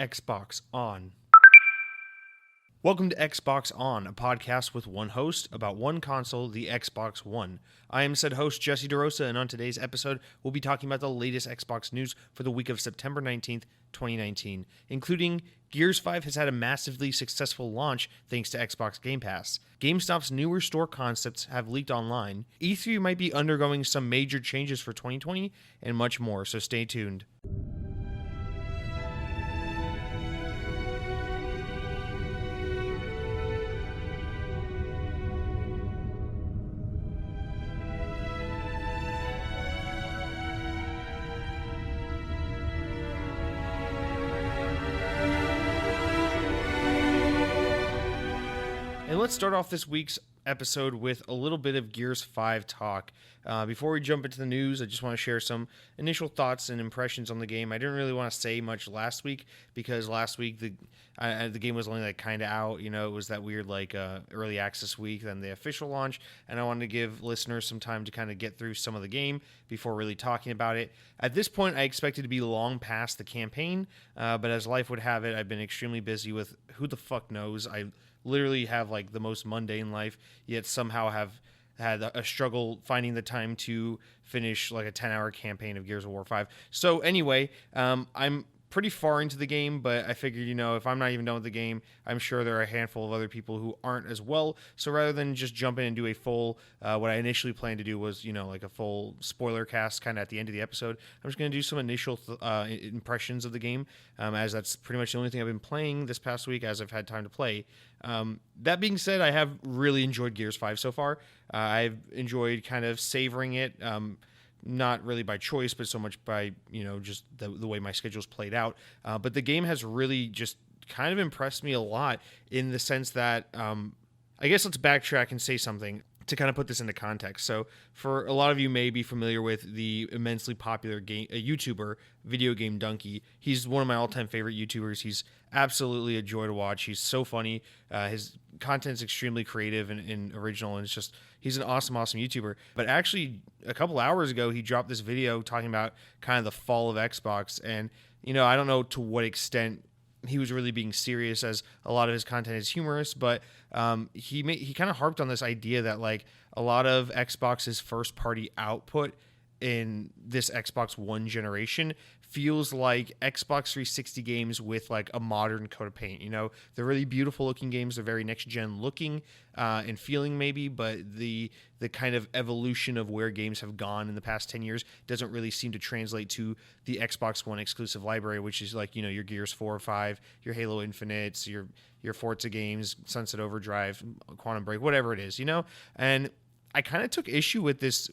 Xbox On. Welcome to Xbox On, a podcast with one host about one console, the Xbox One. I am said host, Jesse DeRosa, and on today's episode, we'll be talking about the latest Xbox news for the week of September 19th, 2019, including Gears 5 has had a massively successful launch thanks to Xbox Game Pass. GameStop's newer store concepts have leaked online. E3 might be undergoing some major changes for 2020, and much more, so stay tuned. And let's start off this week's episode with a little bit of Gears 5 talk. Before we jump into the news, I just want to share some initial thoughts and impressions on the game. I didn't really want to say much last week because last week the game was only like kind of out. You know, it was that weird like early access week, then the official launch, and I wanted to give listeners some time to kind of get through some of the game before really talking about it. At this point, I expected to be long past the campaign, but as life would have it, I've been extremely busy with who the fuck knows. I literally have like the most mundane life, yet somehow have had a struggle finding the time to finish like a 10-hour campaign of Gears of War 5. So anyway, I'm pretty far into the game, but I figured, you know, if I'm not even done with the game, I'm sure there are a handful of other people who aren't as well. So rather than just jump in and do a full, what I initially planned to do was, you know, like a full spoiler cast kind of at the end of the episode, I'm just going to do some initial impressions of the game, as that's pretty much the only thing I've been playing this past week as I've had time to play. That being said, I have really enjoyed Gears 5 so far. I've enjoyed kind of savoring it, not really by choice, but so much by, you know, just the way my schedule's played out. But the game has really just kind of impressed me a lot in the sense that, I guess let's backtrack and say something to kind of put this into context. So for a lot of you may be familiar with the immensely popular YouTuber, Video Game Donkey. He's one of my all-time favorite YouTubers. He's absolutely a joy to watch. He's so funny. His content's extremely creative and original, and it's just, he's an awesome YouTuber. But actually, a couple hours ago, he dropped this video talking about kind of the fall of Xbox, and, you know, I don't know to what extent he was really being serious, as a lot of his content is humorous, but he kind of harped on this idea that like a lot of Xbox's first party output in this Xbox One generation feels like Xbox 360 games with like a modern coat of paint. You know, they're really beautiful looking games. They're very next gen looking and feeling maybe, but the kind of evolution of where games have gone in the past 10 years doesn't really seem to translate to the Xbox One exclusive library, which is like, you know, your Gears 4 or 5, your Halo Infinites, your Forza games, Sunset Overdrive, Quantum Break, whatever it is, you know? And I kind of took issue with this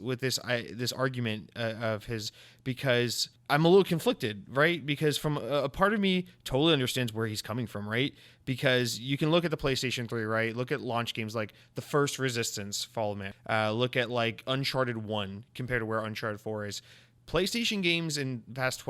argument of his, because I'm a little conflicted, right? Because from a part of me totally understands where he's coming from, right? Because you can look at the PlayStation 3, right? Look at launch games like the first Resistance, Fall of Man. Look at like Uncharted 1 compared to where Uncharted 4 is. PlayStation games in the past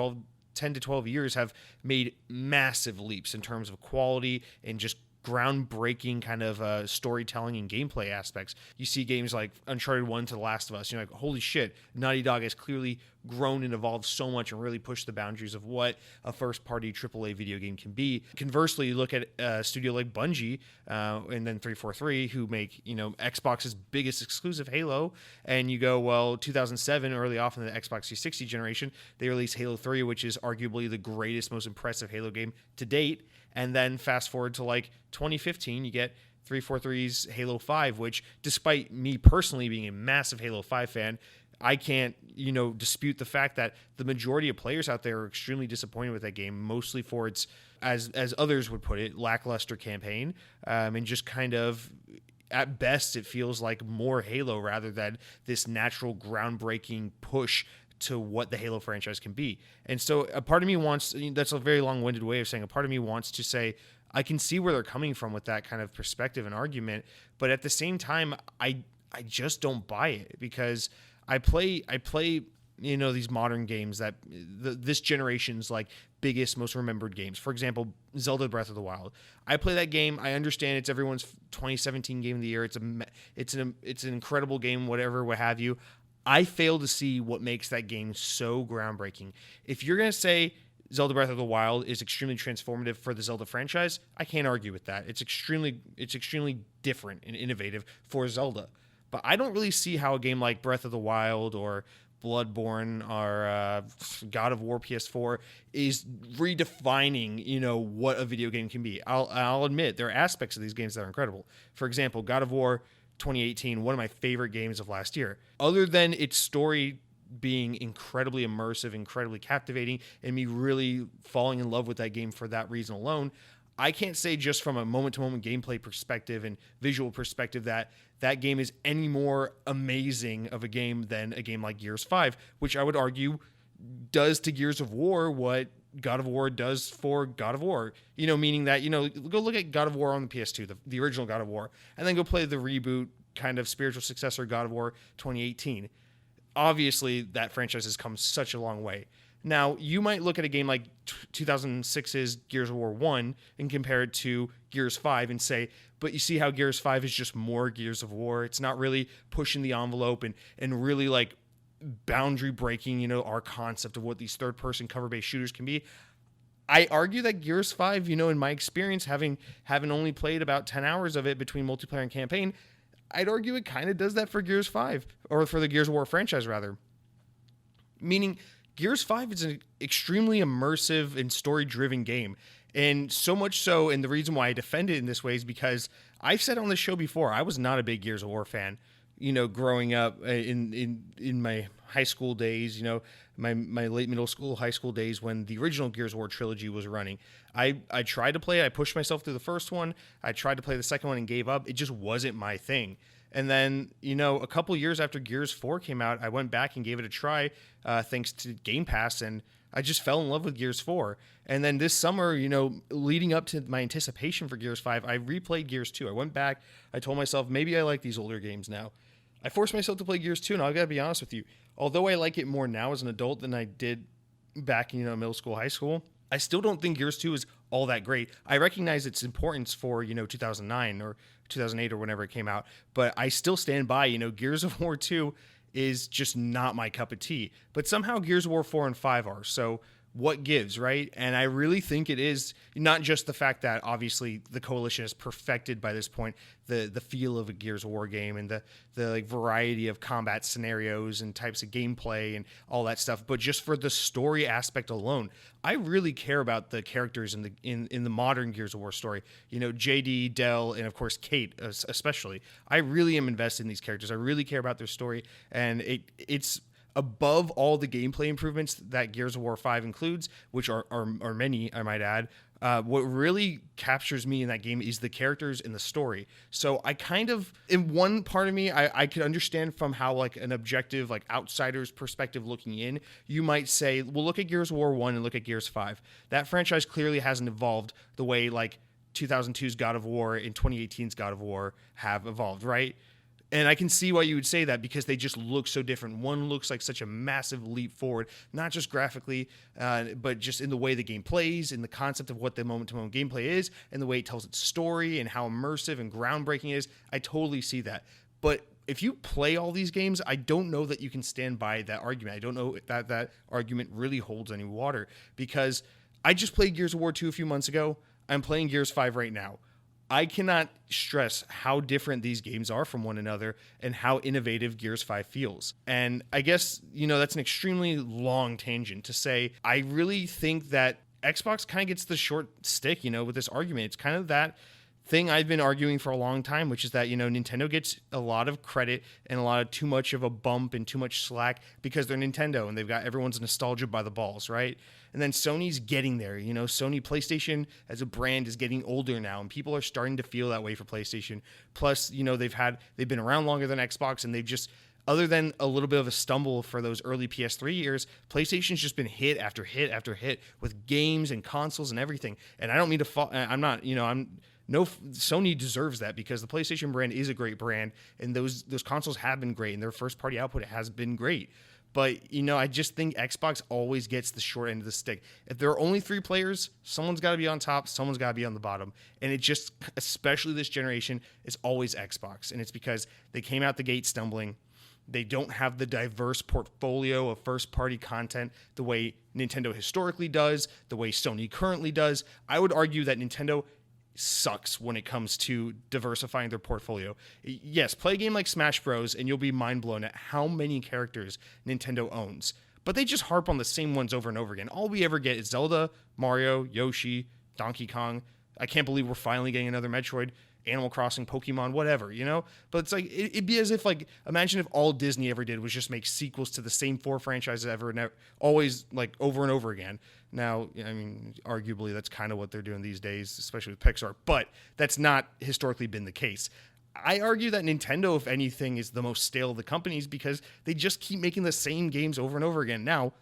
10 to 12 years have made massive leaps in terms of quality and just groundbreaking kind of storytelling and gameplay aspects. You see games like Uncharted 1 to The Last of Us, you're like, holy shit, Naughty Dog has clearly grown and evolved so much and really pushed the boundaries of what a first-party AAA video game can be. Conversely, you look at a studio like Bungie and then 343, who make, you know, Xbox's biggest exclusive, Halo, and you go, well, 2007, early off in the Xbox 360 generation, they released Halo 3, which is arguably the greatest, most impressive Halo game to date. And then fast forward to like 2015, you get 343's Halo 5, which, despite me personally being a massive Halo 5 fan, I can't, you know, dispute the fact that the majority of players out there are extremely disappointed with that game, mostly for its, as others would put it, lackluster campaign, and just kind of, at best, it feels like more Halo rather than this natural groundbreaking push to what the Halo franchise can be. And so a part of me wants, that's a very long-winded way of saying, a part of me wants to say, I can see where they're coming from with that kind of perspective and argument, but at the same time, I just don't buy it, because I play, you know, these modern games that this generation's like biggest, most remembered games. For example, Zelda Breath of the Wild. I play that game. I understand it's everyone's 2017 game of the year. It's an incredible game, whatever, what have you. I fail to see what makes that game so groundbreaking. If you're going to say Zelda Breath of the Wild is extremely transformative for the Zelda franchise. I can't argue with that. It's extremely different and innovative for Zelda. But I don't really see how a game like Breath of the Wild or Bloodborne or God of War PS4 is redefining, what a video game can be. I'll admit there are aspects of these games that are incredible. For example, God of War 2018, one of my favorite games of last year. Other than its story being incredibly immersive, incredibly captivating, and me really falling in love with that game for that reason alone, I can't say just from a moment-to-moment gameplay perspective and visual perspective that game is any more amazing of a game than a game like Gears 5, which I would argue does to Gears of War what God of War does for God of War. Meaning that, go look at God of War on the PS2, the original God of War, and then go play the reboot kind of spiritual successor God of War 2018. Obviously, that franchise has come such a long way. Now, you might look at a game like 2006's Gears of War 1 and compare it to Gears 5 and say, but you see how Gears 5 is just more Gears of War. It's not really pushing the envelope and really like boundary breaking, our concept of what these third-person cover-based shooters can be. I argue that Gears 5, in my experience, having only played about 10 hours of it between multiplayer and campaign, I'd argue it kind of does that for Gears 5, or for the Gears of War franchise, rather. Meaning, Gears 5 is an extremely immersive and story-driven game. And so much so, and the reason why I defend it in this way is because I've said on this show before, I was not a big Gears of War fan. Growing up in my high school days, my late middle school, high school days when the original Gears of War trilogy was running. I tried to play it. I pushed myself through the first one. I tried to play the second one and gave up. It just wasn't my thing. And then, a couple years after Gears 4 came out, I went back and gave it a try thanks to Game Pass, and I just fell in love with Gears 4. And then this summer, leading up to my anticipation for Gears 5, I replayed Gears 2. I went back. I told myself, maybe I like these older games now. I forced myself to play Gears 2, and I got to be honest with you. Although I like it more now as an adult than I did back in middle school, high school, I still don't think Gears 2 is all that great. I recognize its importance for 2009 or 2008 or whenever it came out, but I still stand by Gears of War 2 is just not my cup of tea. But somehow Gears of War 4 and 5 are. So what gives, right? And I really think it is not just the fact that obviously the Coalition has perfected by this point the feel of a Gears of War game and the like variety of combat scenarios and types of gameplay and all that stuff, but just for the story aspect alone. I really care about the characters in the modern Gears of War story. JD, Del, and of course Kate especially. I really am invested in these characters. I really care about their story, and it's above all the gameplay improvements that Gears of War 5 includes, which are many, I might add. What really captures me in that game is the characters and the story. So I kind of, in one part of me, I could understand from how like an objective, like outsider's perspective looking in, you might say, well, look at Gears of War 1 and look at Gears 5. That franchise clearly hasn't evolved the way like 2002's God of War and 2018's God of War have evolved, right? And I can see why you would say that because they just look so different. One looks like such a massive leap forward, not just graphically, but just in the way the game plays, in the concept of what the moment-to-moment gameplay is, and the way it tells its story, and how immersive and groundbreaking it is. I totally see that. But if you play all these games, I don't know that you can stand by that argument. I don't know if that argument really holds any water, because I just played Gears of War 2 a few months ago. I'm playing Gears 5 right now. I cannot stress how different these games are from one another and how innovative Gears 5 feels. And I guess, that's an extremely long tangent to say, I really think that Xbox kind of gets the short stick, with this argument. It's kind of that thing I've been arguing for a long time, which is that, Nintendo gets a lot of credit and a lot of too much of a bump and too much slack because they're Nintendo and they've got everyone's nostalgia by the balls, right? And then Sony's getting there. Sony PlayStation as a brand is getting older now, and people are starting to feel that way for PlayStation. Plus, they've been around longer than Xbox, and they've just, other than a little bit of a stumble for those early PS3 years, PlayStation's just been hit after hit after hit with games and consoles and everything. And I don't mean to fall. Sony deserves that because the PlayStation brand is a great brand, and those consoles have been great, and their first party output has been great. But, I just think Xbox always gets the short end of the stick. If there are only 3 players, someone's got to be on top, someone's got to be on the bottom. And it just, especially this generation, is always Xbox. And it's because they came out the gate stumbling. They don't have the diverse portfolio of first-party content the way Nintendo historically does, the way Sony currently does. I would argue that Nintendo sucks when it comes to diversifying their portfolio. Yes, play a game like Smash Bros. And you'll be mind blown at how many characters Nintendo owns. But they just harp on the same ones over and over again. All we ever get is Zelda, Mario, Yoshi, Donkey Kong. I can't believe we're finally getting another Metroid. Animal Crossing, Pokemon, whatever, But it's like, it'd be as if, like, imagine if all Disney ever did was just make sequels to the same 4 franchises ever, and always, like, over and over again. Now, I mean, arguably, that's kind of what they're doing these days, especially with Pixar, but that's not historically been the case. I argue that Nintendo, if anything, is the most stale of the companies because they just keep making the same games over and over again. Now,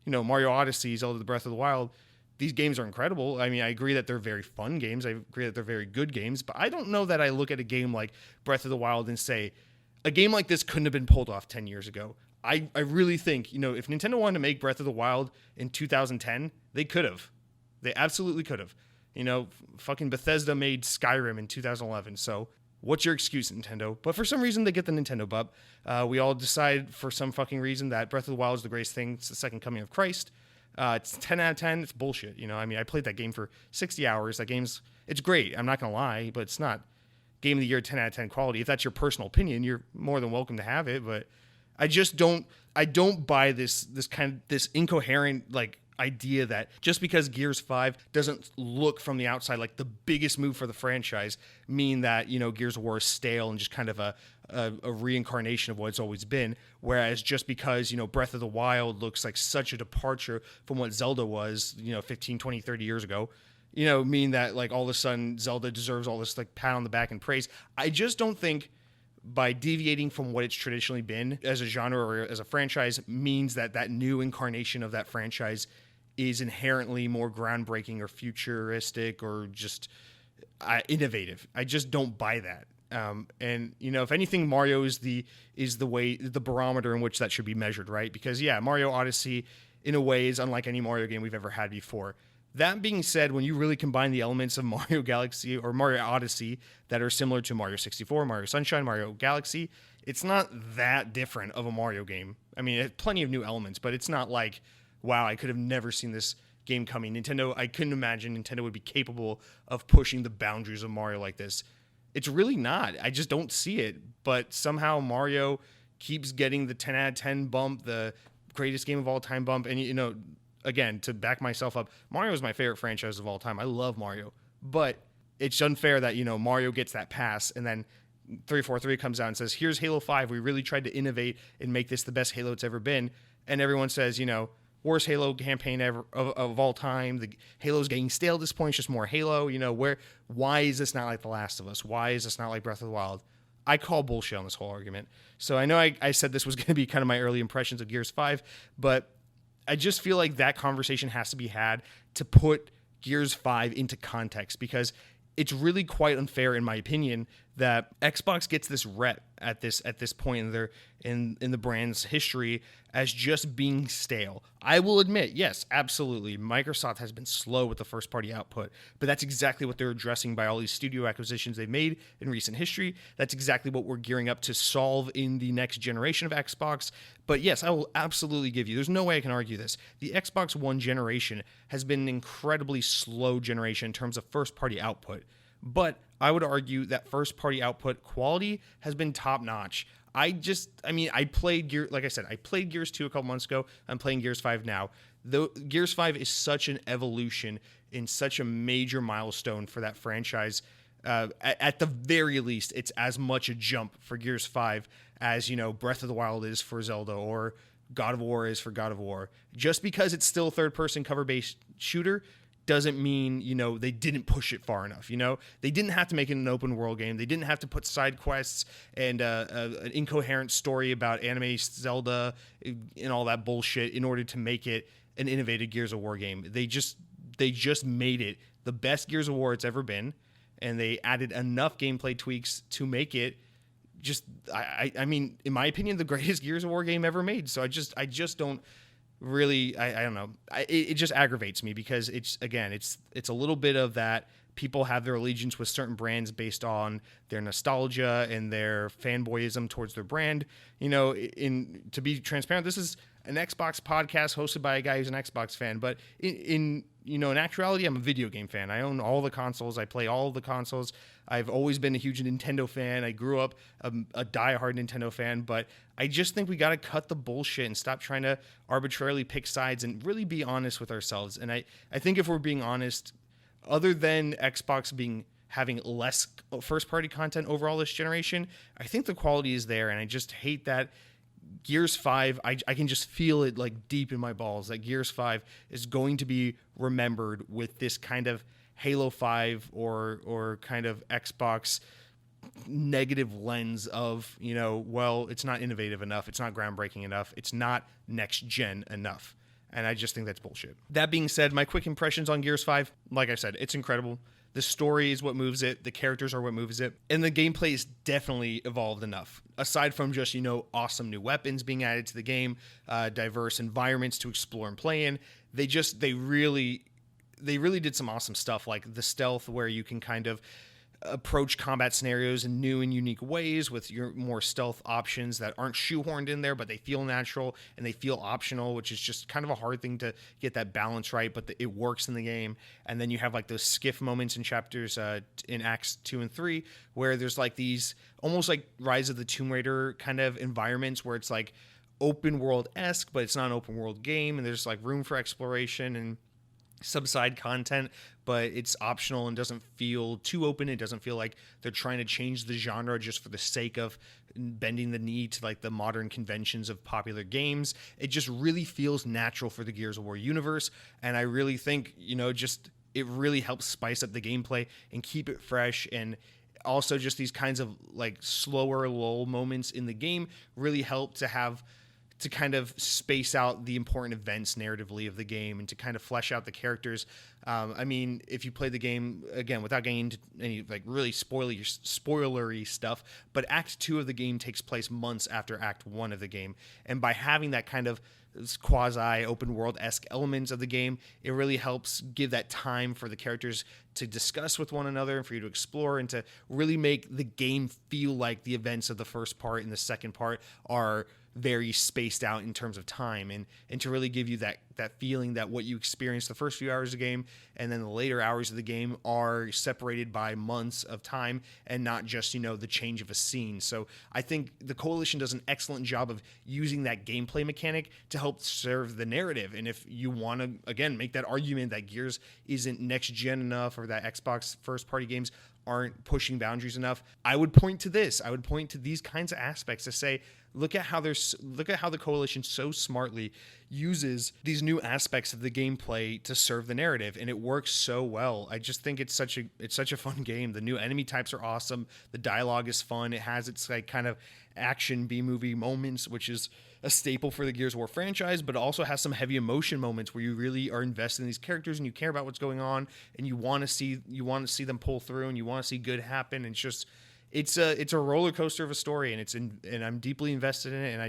Mario Odyssey, Zelda: Breath of the Wild, these games are incredible. I mean, I agree that they're very fun games. I agree that they're very good games, but I don't know that I look at a game like Breath of the Wild and say, a game like this couldn't have been pulled off 10 years ago. I really think, if Nintendo wanted to make Breath of the Wild in 2010, they could have. They absolutely could have. Fucking Bethesda made Skyrim in 2011, so what's your excuse, Nintendo? But for some reason, they get the Nintendo bump. We all decide for some fucking reason that Breath of the Wild is the greatest thing. It's the second coming of Christ. It's 10 out of 10. It's bullshit. I played that game for 60 hours. It's great. I'm not going to lie, but it's not game of the year 10 out of 10 quality. If that's your personal opinion, you're more than welcome to have it. But I don't buy this incoherent, like, idea that just because Gears 5 doesn't look from the outside like the biggest move for the franchise mean that, Gears of War is stale and just kind of a reincarnation of what it's always been. Whereas just because, Breath of the Wild looks like such a departure from what Zelda was, 15, 20, 30 years ago, mean that, like, all of a sudden Zelda deserves all this, like, pat on the back and praise. I just don't think by deviating from what it's traditionally been as a genre or as a franchise means that new incarnation of that franchise is inherently more groundbreaking or futuristic or just innovative. I just don't buy that. And if anything, Mario is the barometer in which that should be measured, right? Because Mario Odyssey in a way is unlike any Mario game we've ever had before. That being said, when you really combine the elements of Mario Galaxy or Mario Odyssey that are similar to Mario 64, Mario Sunshine, Mario Galaxy, it's not that different of a Mario game. I mean, it has plenty of new elements, but it's not like, wow, I could have never seen this game coming. I couldn't imagine Nintendo would be capable of pushing the boundaries of Mario like this. It's really not. I just don't see it. But somehow Mario keeps getting the 10 out of 10 bump, the greatest game of all time bump. And, again, to back myself up, Mario is my favorite franchise of all time. I love Mario. But it's unfair that, Mario gets that pass and then 343 comes out and says, here's Halo 5. We really tried to innovate and make this the best Halo it's ever been. And everyone says, worst Halo campaign ever of all time. The Halo's getting stale at this point. It's just more Halo. Why is this not like The Last of Us? Why is this not like Breath of the Wild? I call bullshit on this whole argument. So I know I said this was going to be kind of my early impressions of Gears 5, but I just feel like that conversation has to be had to put Gears 5 into context, because it's really quite unfair, in my opinion, that Xbox gets this rep at this point in the brand's history as just being stale. I will admit, yes, absolutely, Microsoft has been slow with the first party output, but that's exactly what they're addressing by all these studio acquisitions they've made in recent history. That's exactly what we're gearing up to solve in the next generation of Xbox. But yes, I will absolutely give you, there's no way I can argue this, the Xbox One generation has been an incredibly slow generation in terms of first party output. But I would argue that first party output quality has been top notch. I played I played Gears 2 a couple months ago. I'm playing Gears 5 now. Gears 5 is such an evolution in such a major milestone for that franchise. At the very least, it's as much a jump for Gears 5 as, Breath of the Wild is for Zelda or God of War is for God of War. Just because it's still a third-person cover-based shooter doesn't mean, they didn't push it far enough. They didn't have to make it an open world game. They didn't have to put side quests and an incoherent story about anime Zelda and all that bullshit in order to make it an innovative Gears of War game. They just made it the best Gears of War it's ever been, and they added enough gameplay tweaks to make it just, I mean, in my opinion, the greatest Gears of War game ever made. So I just don't really, I don't know. It just aggravates me because it's a little bit of that people have their allegiance with certain brands based on their nostalgia and their fanboyism towards their brand. To be transparent, this is an Xbox podcast hosted by a guy who's an Xbox fan, but in actuality, I'm a video game fan. I own all the consoles. I play all the consoles. I've always been a huge Nintendo fan. I grew up a diehard Nintendo fan, but I just think we got to cut the bullshit and stop trying to arbitrarily pick sides and really be honest with ourselves. And I think if we're being honest, other than Xbox having less first-party content overall this generation, I think the quality is there, and I just hate that Gears 5, I can just feel it like deep in my balls that Gears 5 is going to be remembered with this kind of Halo 5 or kind of Xbox negative lens of, it's not innovative enough, it's not groundbreaking enough, it's not next gen enough. And I just think that's bullshit. That being said, my quick impressions on Gears 5, like I said, it's incredible. The story is what moves it. The characters are what moves it. And the gameplay is definitely evolved enough. Aside from just, awesome new weapons being added to the game, diverse environments to explore and play in, they really did some awesome stuff, like the stealth where you can kind of approach combat scenarios in new and unique ways with your more stealth options that aren't shoehorned in there, but they feel natural and they feel optional, which is just kind of a hard thing to get that balance right, but it works in the game. And then you have like those skiff moments in chapters in Acts 2 and 3 where there's like these almost like Rise of the Tomb Raider kind of environments where it's like open world-esque, but it's not an open world game, and there's like room for exploration and some side content, but it's optional and doesn't feel too open. It doesn't feel like they're trying to change the genre just for the sake of bending the knee to like the modern conventions of popular games. It just really feels natural for the Gears of War universe, and I really think it really helps spice up the gameplay and keep it fresh. And also just these kinds of like slower lull moments in the game really help to kind of space out the important events narratively of the game and to kind of flesh out the characters. If you play the game, again, without getting into any like really spoilery stuff, but Act 2 of the game takes place months after Act 1 of the game. And by having that kind of quasi open world-esque elements of the game, it really helps give that time for the characters to discuss with one another and for you to explore and to really make the game feel like the events of the first part and the second part are very spaced out in terms of time, and to really give you that feeling that what you experience the first few hours of the game and then the later hours of the game are separated by months of time and not just the change of a scene. So I think the Coalition does an excellent job of using that gameplay mechanic to help serve the narrative. And if you want to again make that argument that Gears isn't next gen enough or that Xbox first party games aren't pushing boundaries enough, I would point to this. I would point to these kinds of aspects to say, look at how the Coalition so smartly uses these new aspects of the gameplay to serve the narrative, and it works so well. I just think it's such a fun game. The new enemy types are awesome. The dialogue is fun. It has its like kind of action B-movie moments, which is a staple for the Gears of War franchise, but also has some heavy emotion moments where you really are invested in these characters and you care about what's going on and you want to see them pull through and you want to see good happen. And it's a roller coaster of a story, and I'm deeply invested in it, and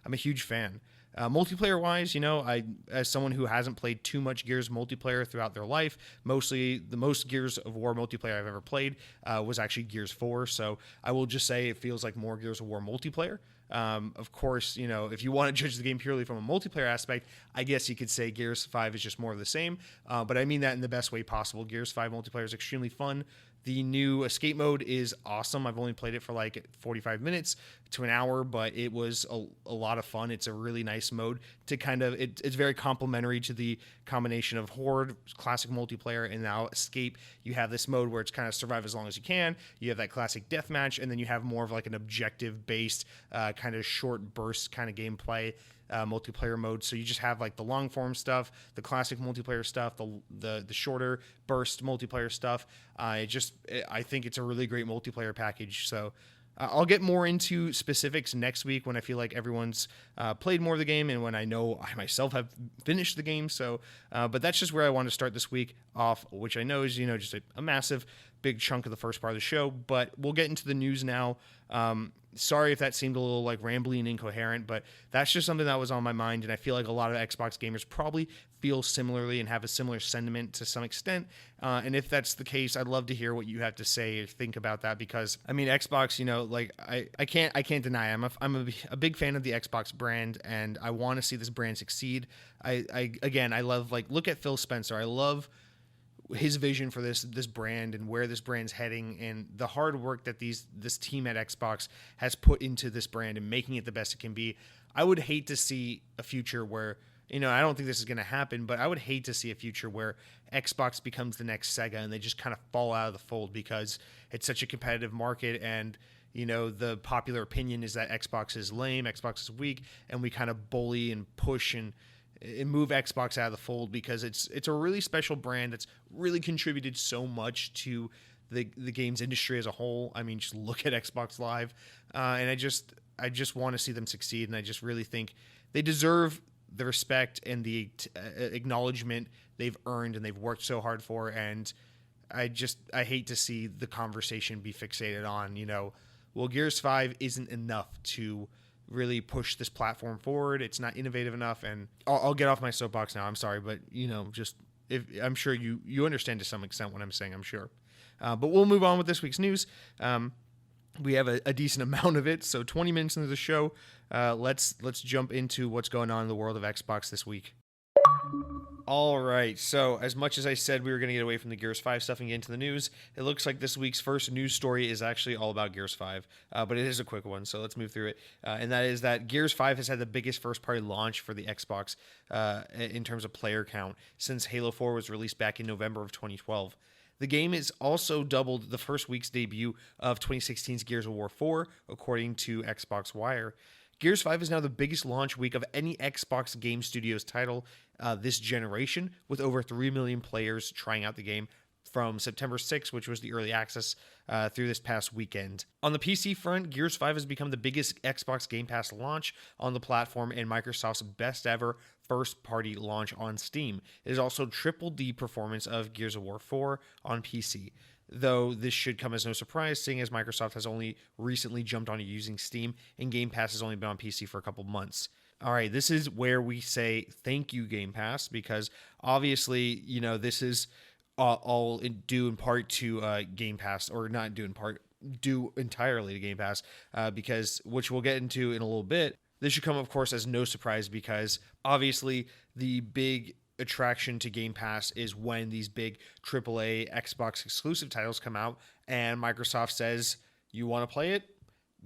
I'm a huge fan. Multiplayer wise, I, as someone who hasn't played too much Gears multiplayer throughout their life, mostly the most Gears of War multiplayer I've ever played was actually Gears 4. So I will just say it feels like more Gears of War multiplayer. Of course, if you want to judge the game purely from a multiplayer aspect, I guess you could say Gears 5 is just more of the same. But I mean that in the best way possible. Gears 5 multiplayer is extremely fun. The new escape mode is awesome. I've only played it for like 45 minutes to an hour, but it was a lot of fun. It's a really nice mode to kind of, it's very complementary to the combination of Horde, classic multiplayer, and now Escape. You have this mode where it's kind of survive as long as you can. You have that classic deathmatch, and then you have more of like an objective-based kind of short burst kind of gameplay. Multiplayer mode. So you just have like the long form stuff, the classic multiplayer stuff, the shorter burst multiplayer stuff. I think it's a really great multiplayer package. So I'll get more into specifics next week when I feel like everyone's played more of the game and when I know I myself have finished the game. So, but that's just where I want to start this week off, which I know is, just a massive big chunk of the first part of the show, but we'll get into the news now. Sorry if that seemed a little like rambly and incoherent, but that's just something that was on my mind, and I feel like a lot of Xbox gamers probably feel similarly and have a similar sentiment to some extent. And if that's the case, I'd love to hear what you have to say or think about that, because I mean, Xbox, like I can't deny I'm a big fan of the Xbox brand, and I want to see this brand succeed. I love, like, look at Phil Spencer. I love his vision for this brand and where this brand's heading, and the hard work that this team at Xbox has put into this brand and making it the best it can be. I would hate to see a future where, I don't think this is going to happen, but I would hate to see a future where Xbox becomes the next Sega and they just kind of fall out of the fold because it's such a competitive market, and the popular opinion is that Xbox is lame, Xbox is weak, and we kind of bully and push and move Xbox out of the fold because it's a really special brand that's really contributed so much to the games industry as a whole. I mean, just look at Xbox Live, and I just want to see them succeed, and I just really think they deserve the respect and the acknowledgement they've earned and they've worked so hard for. And I hate to see the conversation be fixated on, well, Gears 5 isn't enough to really push this platform forward. It's not innovative enough. And I'll get off my soapbox now. I'm sorry, but I'm sure you understand to some extent what I'm saying, I'm sure. But we'll move on with this week's news. We have a decent amount of it. So 20 minutes into the show, let's jump into what's going on in the world of Xbox this week. All right, so as much as I said we were going to get away from the Gears 5 stuff and get into the news, it looks like this week's first news story is actually all about Gears 5, but it is a quick one, so let's move through it. And that is that Gears 5 has had the biggest first-party launch for the Xbox in terms of player count since Halo 4 was released back in November of 2012. The game is also doubled the first week's debut of 2016's Gears of War 4, according to Xbox Wire. Gears 5 is now the biggest launch week of any Xbox Game Studios title this generation, with over 3 million players trying out the game from September 6th, which was the early access, through this past weekend. On the PC front, Gears 5 has become the biggest Xbox Game Pass launch on the platform and Microsoft's best ever first-party launch on Steam. It has also tripled the performance of Gears of War 4 on PC. Though this should come as no surprise, seeing as Microsoft has only recently jumped onto using Steam and Game Pass has only been on PC for a couple months. All right, this is where we say thank you, Game Pass, because obviously, this is all due in part to Game Pass, or not due in part, due entirely to Game Pass, because, which we'll get into in a little bit. This should come, of course, as no surprise, because obviously the big attraction to Game Pass is when these big AAA Xbox exclusive titles come out and Microsoft says, you want to play it?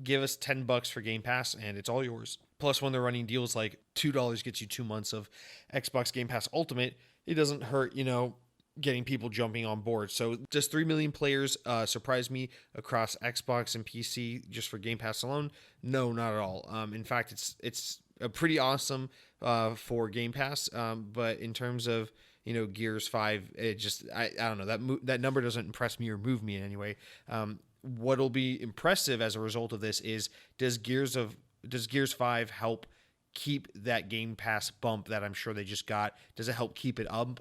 Give us $10 for Game Pass and it's all yours. Plus, when they're running deals like $2 gets you 2 months of Xbox Game Pass Ultimate, it doesn't hurt, getting people jumping on board. So does 3 million players surprise me across Xbox and PC just for Game Pass alone? No, not at all. In fact, it's pretty awesome for Game Pass, but in terms of Gears 5, it just I don't know, that number doesn't impress me or move me in any way. What'll be impressive as a result of this is does Gears 5 help keep that Game Pass bump that I'm sure they just got? Does it help keep it up?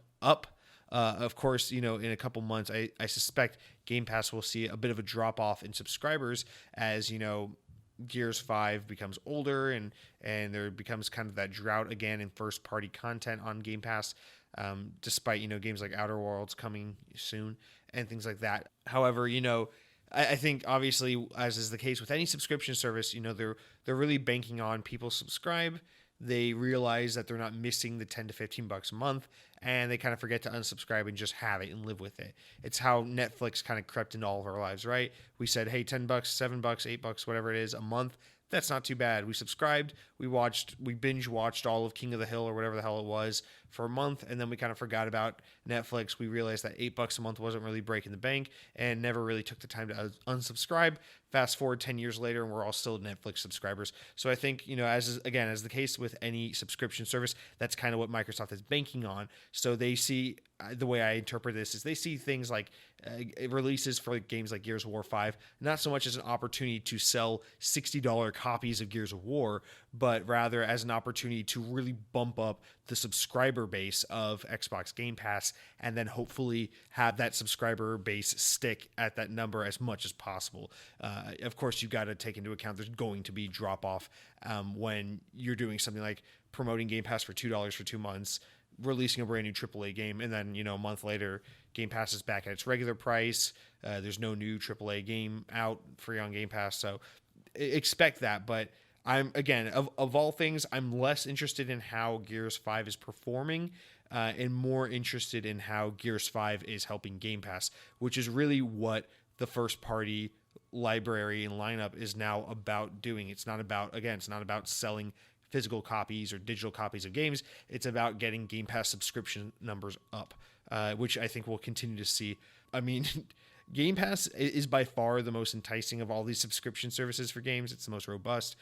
Of course, in a couple months, I suspect Game Pass will see a bit of a drop off in subscribers as Gears 5 becomes older and there becomes kind of that drought again in first party content on Game Pass, despite games like Outer Worlds coming soon and things like that. However, I think obviously, as is the case with any subscription service, they're really banking on people subscribe. They realize that they're not missing the $10 to $15 a month, and they kind of forget to unsubscribe and just have it and live with it. It's how Netflix kind of crept into all of our lives, right? We said, hey, $10, $7, $8, whatever it is a month. That's not too bad. We subscribed, we binge watched all of King of the Hill or whatever the hell it was for a month, and then we kind of forgot about Netflix. We realized that $8 a month wasn't really breaking the bank and never really took the time to unsubscribe. Fast forward 10 years later, and we're all still Netflix subscribers. So I think, as the case with any subscription service, that's kind of what Microsoft is banking on. So they see, the way I interpret this is they see things like releases for games like Gears of War 5 not so much as an opportunity to sell $60 copies of Gears of War, but rather as an opportunity to really bump up the subscriber base of Xbox Game Pass, and then hopefully have that subscriber base stick at that number as much as possible. Of course, you've got to take into account there's going to be drop off when you're doing something like promoting Game Pass for $2 for 2 months, releasing a brand new AAA game, and then a month later Game Pass is back at its regular price. There's no new AAA game out free on Game Pass, so expect that. But I'm, again, of all things, I'm less interested in how Gears 5 is performing and more interested in how Gears 5 is helping Game Pass, which is really what the first party library and lineup is now about doing. It's not about selling physical copies or digital copies of games. It's about getting Game Pass subscription numbers up, which I think we'll continue to see. I mean, Game Pass is by far the most enticing of all these subscription services for games. It's the most robust.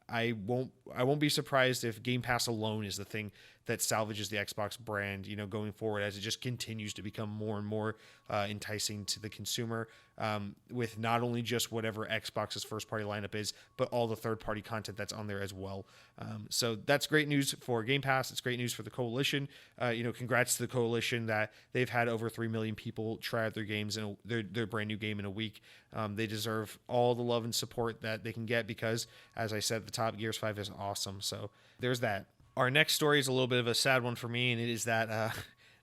I won't be surprised if Game Pass alone is the thing that salvages the Xbox brand, going forward, as it just continues to become more and more enticing to the consumer, with not only just whatever Xbox's first party lineup is, but all the third party content that's on there as well. So that's great news for Game Pass. It's great news for the Coalition. Congrats to the Coalition that they've had over 3 million people try out their games and their brand new game in a week. They deserve all the love and support that they can get because, as I said at the top, Gears 5 is awesome. So there's that. Our next story is a little bit of a sad one for me, and it is that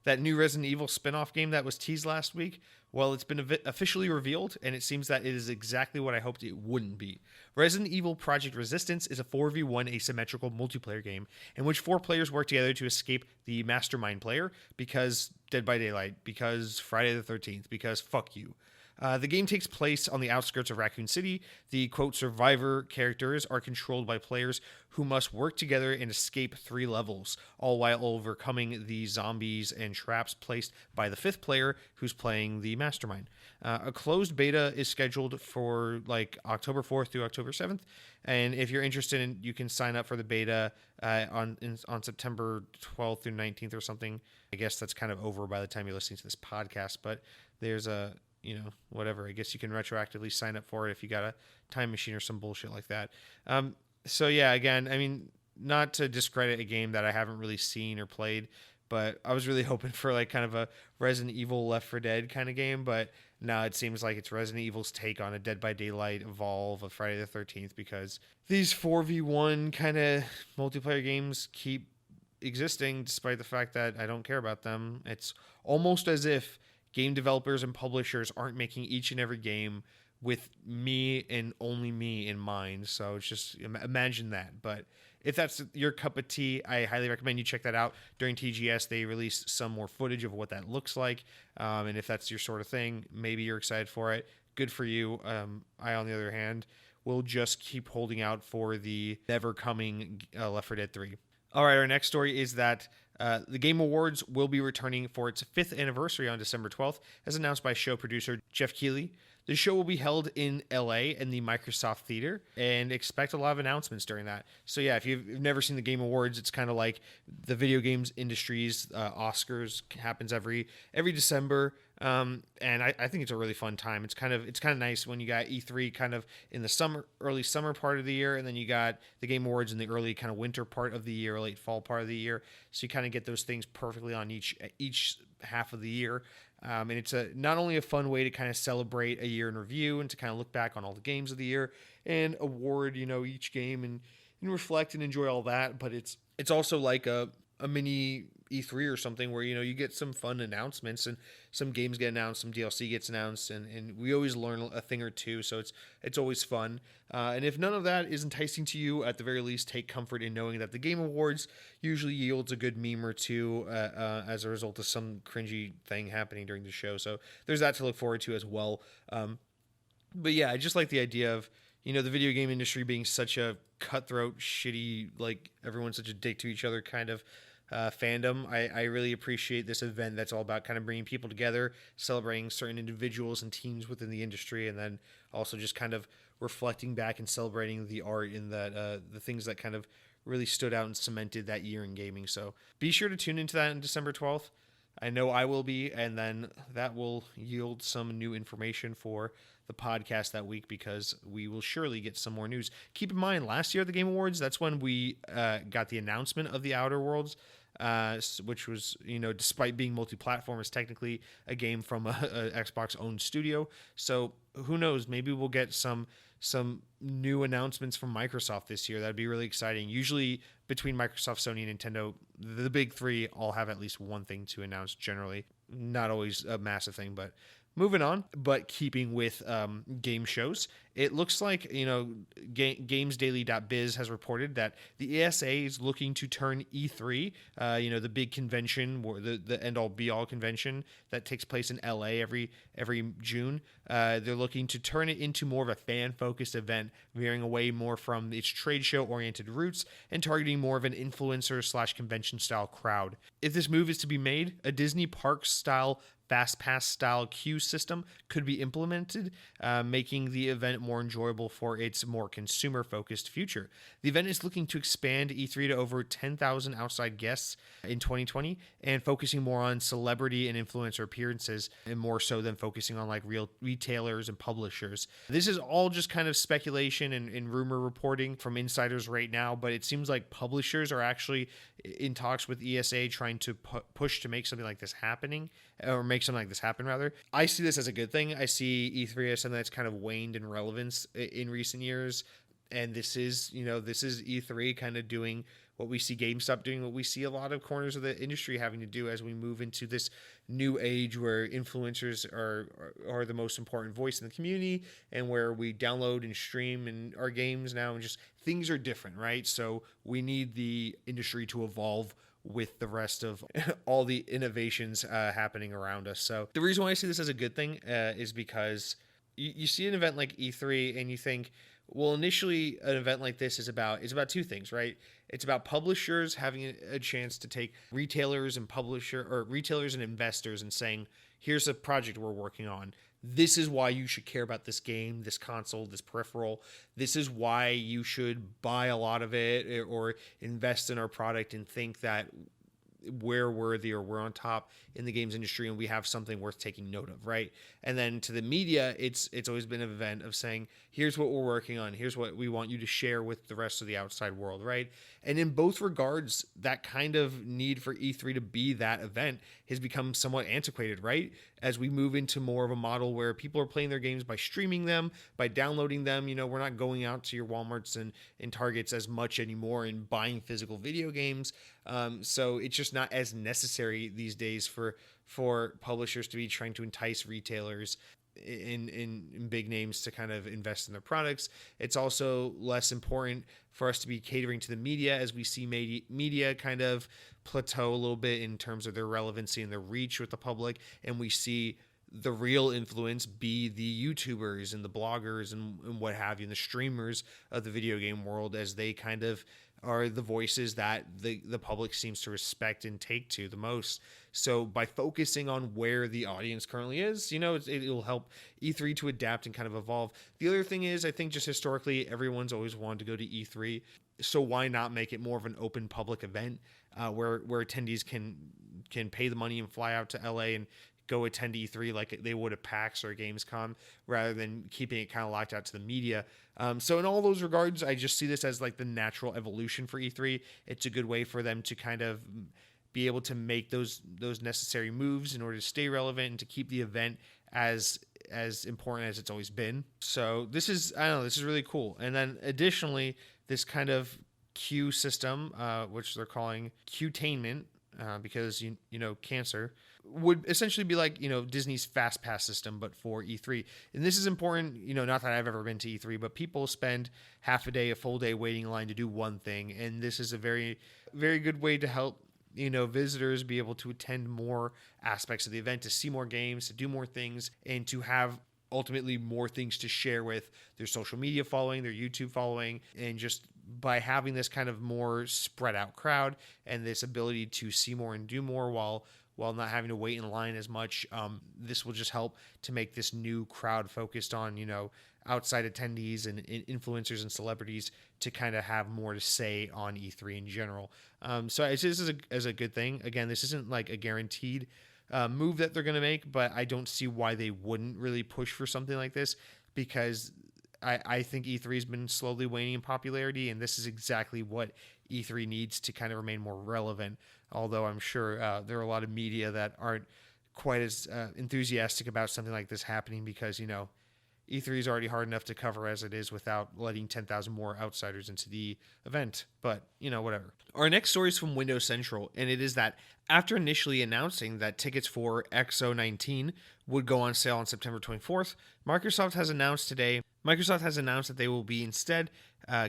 that new Resident Evil spin-off game that was teased last week. Well, it's been officially revealed, and it seems that it is exactly what I hoped it wouldn't be. Resident Evil Project Resistance is a 4v1 asymmetrical multiplayer game in which 4 players work together to escape the mastermind player, because Dead by Daylight, because Friday the 13th, because fuck you. The game takes place on the outskirts of Raccoon City. The, quote, survivor characters are controlled by players who must work together and escape 3 levels, all while overcoming the zombies and traps placed by the 5th player who's playing the mastermind. A closed beta is scheduled for October 4th through October 7th. And if you're interested, you can sign up for the beta on September 12th through 19th or something. I guess that's kind of over by the time you're listening to this podcast, but there's a... whatever. I guess you can retroactively sign up for it if you got a time machine or some bullshit like that. So yeah, again, I mean, not to discredit a game that I haven't really seen or played, but I was really hoping for kind of a Resident Evil Left 4 Dead kind of game, but now it seems like it's Resident Evil's take on a Dead by Daylight evolve of Friday the 13th, because these 4v1 kind of multiplayer games keep existing despite the fact that I don't care about them. It's almost as if game developers and publishers aren't making each and every game with me and only me in mind. So it's just, imagine that. But if that's your cup of tea, I highly recommend you check that out. During TGS, they released some more footage of what that looks like. And if that's your sort of thing, maybe you're excited for it. Good for you. I, on the other hand, will just keep holding out for the ever coming Left 4 Dead 3. All right, our next story is that the Game Awards will be returning for its 5th anniversary on December 12th, as announced by show producer Jeff Keighley. The show will be held in LA in the Microsoft Theater, and expect a lot of announcements during that. So yeah, if you've never seen the Game Awards, it's kind of like the video games industry's Oscars. Happens every December. And I think it's a really fun time. It's kind of nice when you got E3 kind of in the early summer part of the year, and then you got the Game Awards in the early kind of winter part of the year, late fall part of the year. So you kind of get those things perfectly on each half of the year. And it's not only a fun way to kind of celebrate a year in review and to kind of look back on all the games of the year and award, each game and reflect and enjoy all that, but it's also like a mini E3 or something where, you get some fun announcements and some games get announced, some DLC gets announced, and we always learn a thing or two. So it's always fun. And if none of that is enticing to you, at the very least, take comfort in knowing that the Game Awards usually yields a good meme or two as a result of some cringy thing happening during the show. So there's that to look forward to as well. But yeah, I just like the idea of, the video game industry being such a cutthroat, shitty, everyone's such a dick to each other kind of fandom. I really appreciate this event that's all about kind of bringing people together, celebrating certain individuals and teams within the industry, and then also just kind of reflecting back and celebrating the art in that the things that kind of really stood out and cemented that year in gaming. So be sure to tune into that on December 12th. I know I will be, and then that will yield some new information for the podcast that week because we will surely get some more news. Keep in mind, last year at the Game Awards, that's when we got the announcement of the Outer Worlds, which was, despite being multi-platform, is technically a game from a Xbox-owned studio. So who knows? Maybe we'll get some new announcements from Microsoft this year. That'd be really exciting. Usually between Microsoft, Sony, and Nintendo, the big three all have at least one thing to announce generally. Not always a massive thing, but moving on, but keeping with game shows, it looks like, GamesDaily.biz has reported that the ESA is looking to turn E3, the big convention, the end-all be-all convention that takes place in LA every June. They're looking to turn it into more of a fan-focused event, veering away more from its trade show-oriented roots and targeting more of an influencer/convention-style crowd. If this move is to be made, a Disney Parks-style Fast Pass style queue system could be implemented, making the event more enjoyable for its more consumer focused future. The event is looking to expand E3 to over 10,000 outside guests in 2020 and focusing more on celebrity and influencer appearances and more so than focusing on like real retailers and publishers. This is all just kind of speculation and rumor reporting from insiders right now, but it seems like publishers are actually in talks with ESA trying to push to make something like this happening, or make something like this happen rather. I see this as a good thing. I see E3 as something that's kind of waned in relevance in recent years, and this is E3 kind of doing what we see GameStop doing, what we see a lot of corners of the industry having to do as we move into this new age where influencers are the most important voice in the community, and where we download and stream and our games now, and just things are different, right? So we need the industry to evolve with the rest of all the innovations happening around us. So the reason why I see this as a good thing is because you see an event like E3 and you think, well, initially an event like this is about two things, right? It's about publishers having a chance to take retailers and investors and saying, here's a project we're working on. This is why you should care about this game, this console, this peripheral. This is why you should buy a lot of it or invest in our product and think that we're worthy or we're on top in the games industry and we have something worth taking note of, right? And then to the media, it's always been an event of saying, here's what we're working on, here's what we want you to share with the rest of the outside world, right? And in both regards, that kind of need for E3 to be that event has become somewhat antiquated, right? As we move into more of a model where people are playing their games by streaming them, by downloading them. We're not going out to your Walmarts and Targets as much anymore and buying physical video games. So it's just not as necessary these days for publishers to be trying to entice retailers in big names to kind of invest in their products. It's also less important for us to be catering to the media as we see media kind of plateau a little bit in terms of their relevancy and their reach with the public, and we see the real influence be the YouTubers and the bloggers and what have you, and the streamers of the video game world, as they kind of are the voices that the public seems to respect and take to the most. So by focusing on where the audience currently is, it'll help E3 to adapt and kind of evolve. The other thing is, I think just historically, everyone's always wanted to go to E3. So why not make it more of an open public event where attendees can pay the money and fly out to LA and go attend E3 like they would at PAX or Gamescom, rather than keeping it kind of locked out to the media. So in all those regards, I just see this as like the natural evolution for E3. It's a good way for them to kind of be able to make those necessary moves in order to stay relevant and to keep the event as important as it's always been. So this is really cool. And then additionally, this kind of queue system, which they're calling Qtainment, because cancer, would essentially be like Disney's Fast Pass system, but for E3. And this is important, not that I've ever been to E3, but people spend half a day, a full day waiting in line to do one thing, and this is a very, very good way to help visitors be able to attend more aspects of the event, to see more games, to do more things, and to have ultimately more things to share with their social media following, their YouTube following, and just by having this kind of more spread out crowd and this ability to see more and do more while not having to wait in line as much. This will just help to make this new crowd focused on, outside attendees and influencers and celebrities to kind of have more to say on E3 in general. So this is a good thing. Again, this isn't like a guaranteed move that they're going to make, but I don't see why they wouldn't really push for something like this, because I think E3 has been slowly waning in popularity, and this is exactly what E3 needs to kind of remain more relevant. Although I'm sure there are a lot of media that aren't quite as enthusiastic about something like this happening, because, E3 is already hard enough to cover as it is without letting 10,000 more outsiders into the event. But, whatever. Our next story is from Windows Central, and it is that after initially announcing that tickets for XO19 would go on sale on September 24th, Microsoft has announced that they will be instead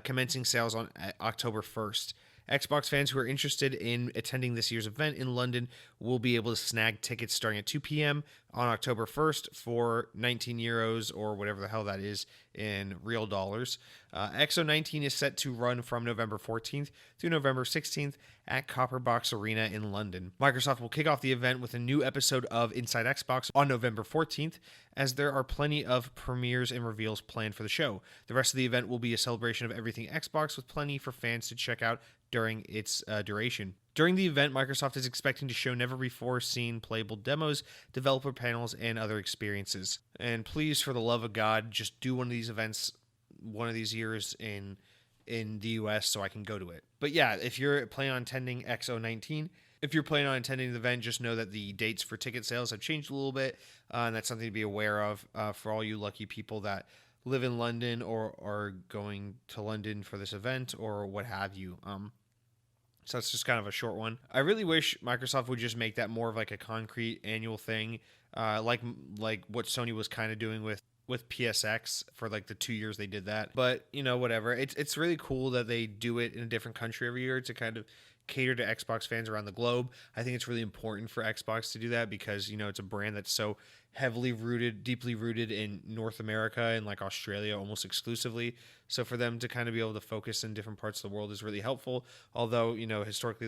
commencing sales on October 1st. Xbox fans who are interested in attending this year's event in London will be able to snag tickets starting at 2 p.m. on October 1st for €19 or whatever the hell that is in real dollars. XO19 is set to run from November 14th through November 16th at Copperbox Arena in London. Microsoft will kick off the event with a new episode of Inside Xbox on November 14th, as there are plenty of premieres and reveals planned for the show. The rest of the event will be a celebration of everything Xbox, with plenty for fans to check out during its duration. During the event, Microsoft is expecting to show never-before-seen playable demos, developer panels, and other experiences. And please, for the love of God, just do one of these events one of these years in the US so I can go to it. But yeah, if you're planning on attending XO19, if you're planning on attending the event, just know that the dates for ticket sales have changed a little bit, and that's something to be aware of for all you lucky people that live in London or are going to London for this event or what have you. So that's just kind of a short one. I really wish Microsoft would just make that more of like a concrete annual thing, like what Sony was kind of doing with PSX for like the 2 years they did that. But, whatever. It's really cool that they do it in a different country every year to kind of cater to Xbox fans around the globe. I think it's really important for Xbox to do that because, it's a brand that's so deeply rooted in North America and like Australia almost exclusively. So for them to kind of be able to focus in different parts of the world is really helpful. Although, historically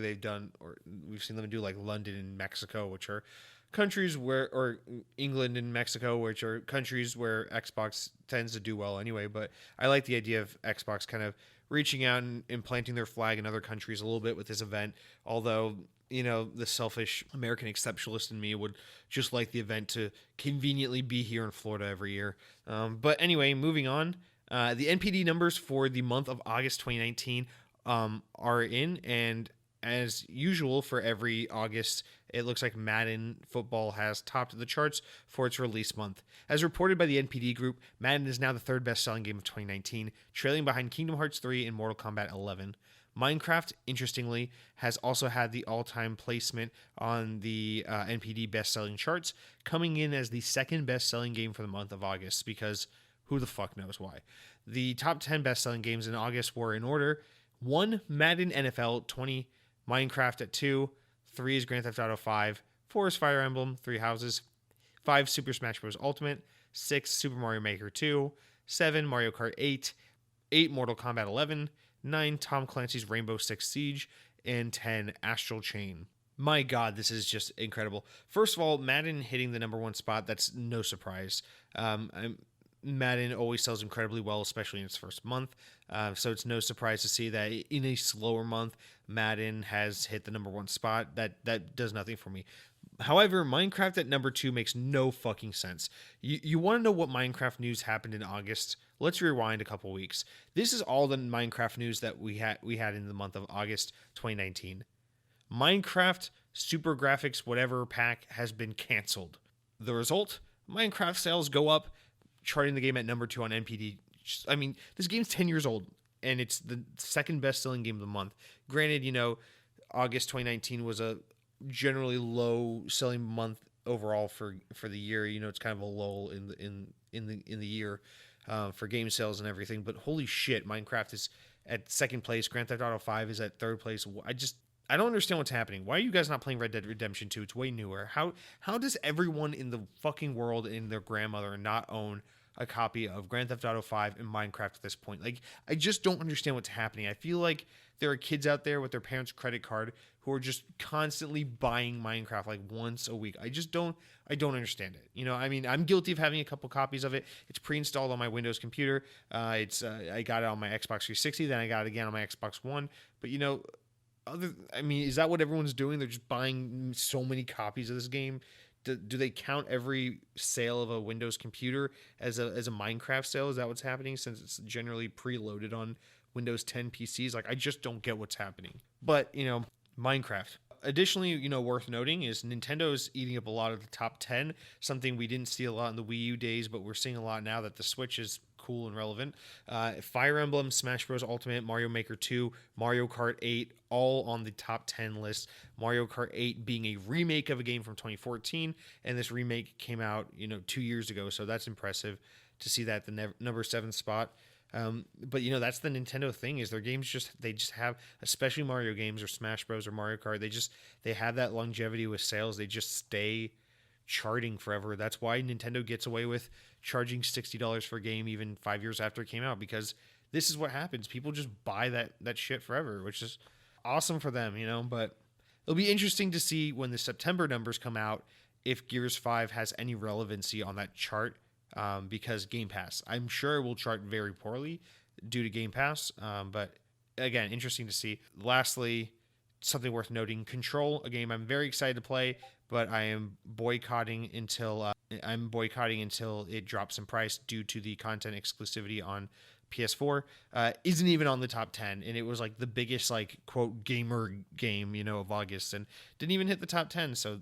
we've seen them do like London and Mexico, which are countries or England and Mexico, which are countries where Xbox tends to do well anyway. But I like the idea of Xbox kind of reaching out and planting their flag in other countries a little bit with this event. Although, the selfish American exceptionalist in me would just like the event to conveniently be here in Florida every year. But anyway, moving on. The NPD numbers for the month of August 2019 are in, and as usual for every August, it looks like Madden football has topped the charts for its release month. As reported by the NPD Group, Madden is now the third best-selling game of 2019, trailing behind Kingdom Hearts 3 and Mortal Kombat 11. Minecraft, interestingly, has also had the all-time placement on the NPD best-selling charts, coming in as the second best-selling game for the month of August, because who the fuck knows why. The top 10 best-selling games in August were in order: 1, Madden NFL 20, Minecraft at 2, 3 is Grand Theft Auto 5, 4 is Fire Emblem, 3 Houses, 5, Super Smash Bros. Ultimate, 6, Super Mario Maker 2, 7, Mario Kart 8, 8, Mortal Kombat 11, 9, Tom Clancy's Rainbow Six Siege, and 10, Astral Chain. My God, this is just incredible. First of all, Madden hitting the number one spot, that's no surprise. Madden always sells incredibly well, especially in its first month. So it's no surprise to see that in a slower month, Madden has hit the number one spot. That does nothing for me. However, Minecraft at number 2 makes no fucking sense. You want to know what Minecraft news happened in August? Let's rewind a couple weeks. This is all the Minecraft news that we had in the month of August 2019. Minecraft Super Graphics whatever pack has been canceled. The result? Minecraft sales go up, charting the game at number 2 on NPD. I mean, this game's 10 years old, and it's the second best-selling game of the month. Granted, August 2019 was a generally low-selling month overall for the year. It's kind of a lull in the year for game sales and everything. But holy shit, Minecraft is at second place. Grand Theft Auto 5 is at third place. I don't understand what's happening. Why are you guys not playing Red Dead Redemption 2? It's way newer. How does everyone in the fucking world and their grandmother not own a copy of Grand Theft Auto 5 and Minecraft at this point. Like, I just don't understand what's happening. I feel like there are kids out there with their parents' credit card who are just constantly buying Minecraft like once a week. I don't understand it. I mean, I'm guilty of having a couple copies of it. It's pre-installed on my Windows computer. I got it on my Xbox 360, then I got it again on my Xbox One. But is that what everyone's doing? They're just buying so many copies of this game. Do they count every sale of a Windows computer as a Minecraft sale? Is that what's happening, since it's generally preloaded on Windows 10 PCs? Like, I just don't get what's happening. But, Minecraft. Additionally, worth noting is Nintendo is eating up a lot of the top 10, something we didn't see a lot in the Wii U days, but we're seeing a lot now that the Switch is cool and relevant. Fire Emblem, Smash Bros. Ultimate, Mario Maker 2, Mario Kart 8, all on the top 10 list. Mario Kart 8 being a remake of a game from 2014, and this remake came out, 2 years ago, so that's impressive to see that at the number 7 spot. But that's the Nintendo thing, is their games they just have, especially Mario games or Smash Bros. Or Mario Kart, they have that longevity with sales. They just stay charting forever. That's why Nintendo gets away with charging $60 for a game even 5 years after it came out, because this is what happens. People just buy that shit forever, which is awesome for them, but it'll be interesting to see when the September numbers come out if Gears 5 has any relevancy on that chart. Because Game Pass, I'm sure it will chart very poorly due to Game Pass. But again, interesting to see. Lastly, something worth noting: Control, a game I'm very excited to play, but I am boycotting until it drops in price due to the content exclusivity on PS4. Isn't even on the top 10, and it was like the biggest quote gamer game of August, and didn't even hit the top 10. So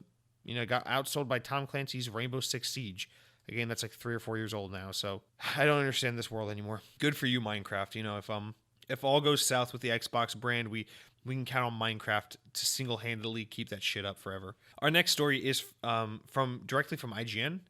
got outsold by Tom Clancy's Rainbow Six Siege. A game that's 3 or 4 years old now, so I don't understand this world anymore. Good for you, Minecraft. If all goes south with the Xbox brand, we can count on Minecraft to single-handedly keep that shit up forever. Our next story is directly from IGN.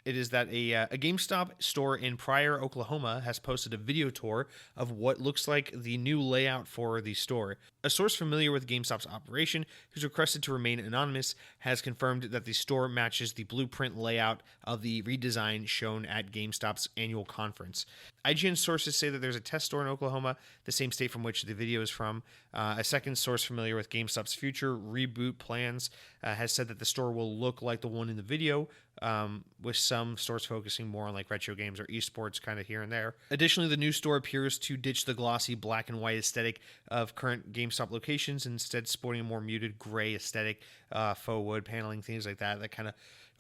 It is that a GameStop store in Pryor, Oklahoma, has posted a video tour of what looks like the new layout for the store. A source familiar with GameStop's operation, who's requested to remain anonymous, has confirmed that the store matches the blueprint layout of the redesign shown at GameStop's annual conference. IGN sources say that there's a test store in Oklahoma, the same state from which the video is from. A second source familiar with GameStop's future reboot plans has said that the store will look like the one in the video, with some stores focusing more on retro games or esports kind of here and there. Additionally, the new store appears to ditch the glossy black and white aesthetic of current GameStop locations, instead sporting a more muted gray aesthetic, faux wood paneling, things like that kind of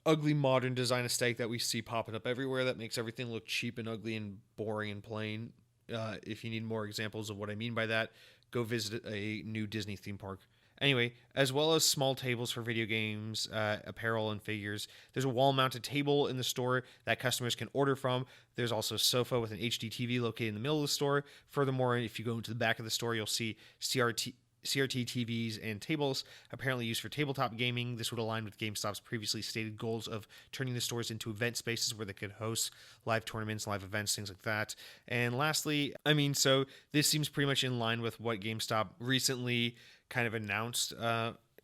ugly modern design aesthetic that we see popping up everywhere that makes everything look cheap and ugly and boring and plain. If you need more examples of what I mean by that, go visit a new Disney theme park. Anyway, as well as small tables for video games, apparel, and figures, there's a wall-mounted table in the store that customers can order from. There's also a sofa with an HD TV located in the middle of the store. Furthermore, if you go into the back of the store, you'll see CRT TVs and tables, apparently used for tabletop gaming. This would align with GameStop's previously stated goals of turning the stores into event spaces where they could host live tournaments, live events, things like that. And lastly, so this seems pretty much in line with what GameStop recently kind of announced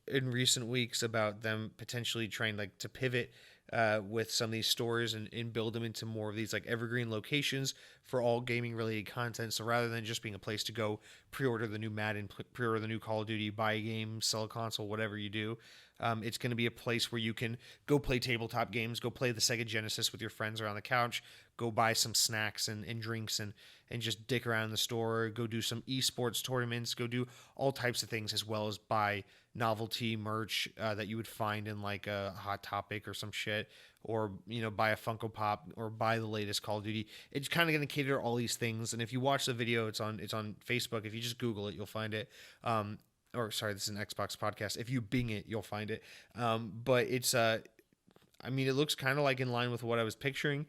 in recent weeks about them potentially trying to pivot with some of these stores and build them into more of these evergreen locations for all gaming related content. So rather than just being a place to go pre-order the new Madden, pre-order the new Call of Duty, buy a game, sell a console, whatever you do, it's going to be a place where you can go play tabletop games, go play the Sega Genesis with your friends around the couch, go buy some snacks and drinks and just dick around in the store, go do some esports tournaments, go do all types of things, as well as buy novelty merch that you would find in a Hot Topic or some shit, or buy a Funko Pop or buy the latest Call of Duty. It's kind of going to cater to all these things. And if you watch the video, it's on Facebook. If you just Google it, you'll find it. This is an Xbox podcast. If you Bing it, you'll find it. But it's it looks kind of in line with what I was picturing.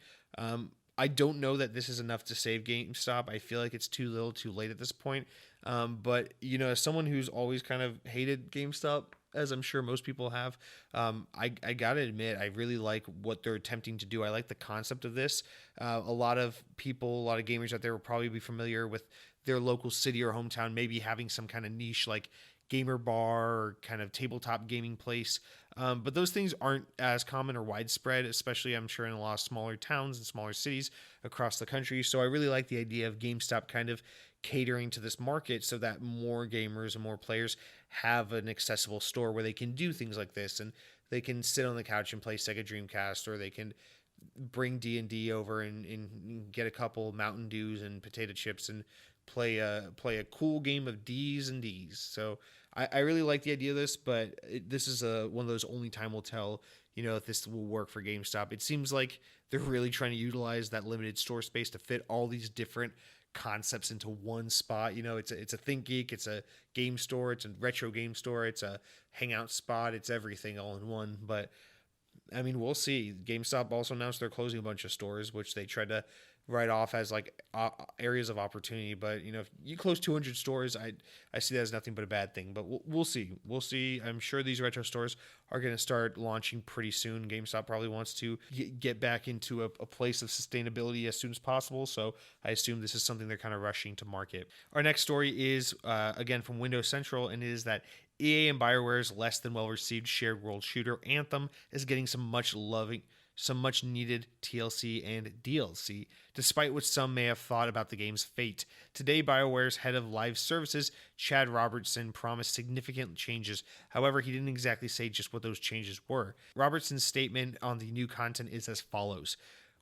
I don't know that this is enough to save GameStop. I feel like it's too little too late at this point. But as someone who's always kind of hated GameStop, as I'm sure most people have, I gotta admit, I really like what they're attempting to do. I like the concept of this. A lot of gamers out there will probably be familiar with their local city or hometown, maybe having some kind of niche gamer bar or kind of tabletop gaming place. But those things aren't as common or widespread, especially I'm sure in a lot of smaller towns and smaller cities across the country. So I really like the idea of GameStop kind of catering to this market so that more gamers and more players have an accessible store where they can do things like this, and they can sit on the couch and play Sega Dreamcast, or they can bring D&D over and get a couple Mountain Dews and potato chips and play a cool game of D's and D's. So I really like the idea of this, but this is one of those only time will tell, if this will work for GameStop. It seems like they're really trying to utilize that limited store space to fit all these different concepts into one spot. It's a ThinkGeek, it's a game store, it's a retro game store, it's a hangout spot, it's everything all in one. But I mean, we'll see. GameStop also announced they're closing a bunch of stores, which they tried to write off as like areas of opportunity. But if you close 200 stores, I see that as nothing but a bad thing. But we'll see. We'll see. I'm sure these retro stores are going to start launching pretty soon. GameStop probably wants to get back into a place of sustainability as soon as possible. So I assume this is something they're kind of rushing to market. Our next story is again from Windows Central, and it is that EA and BioWare's less than well-received shared world shooter Anthem is getting some much needed TLC and DLC, despite what some may have thought about the game's fate. Today, BioWare's head of live services, Chad Robertson, promised significant changes. However, he didn't exactly say just what those changes were. Robertson's statement on the new content is as follows: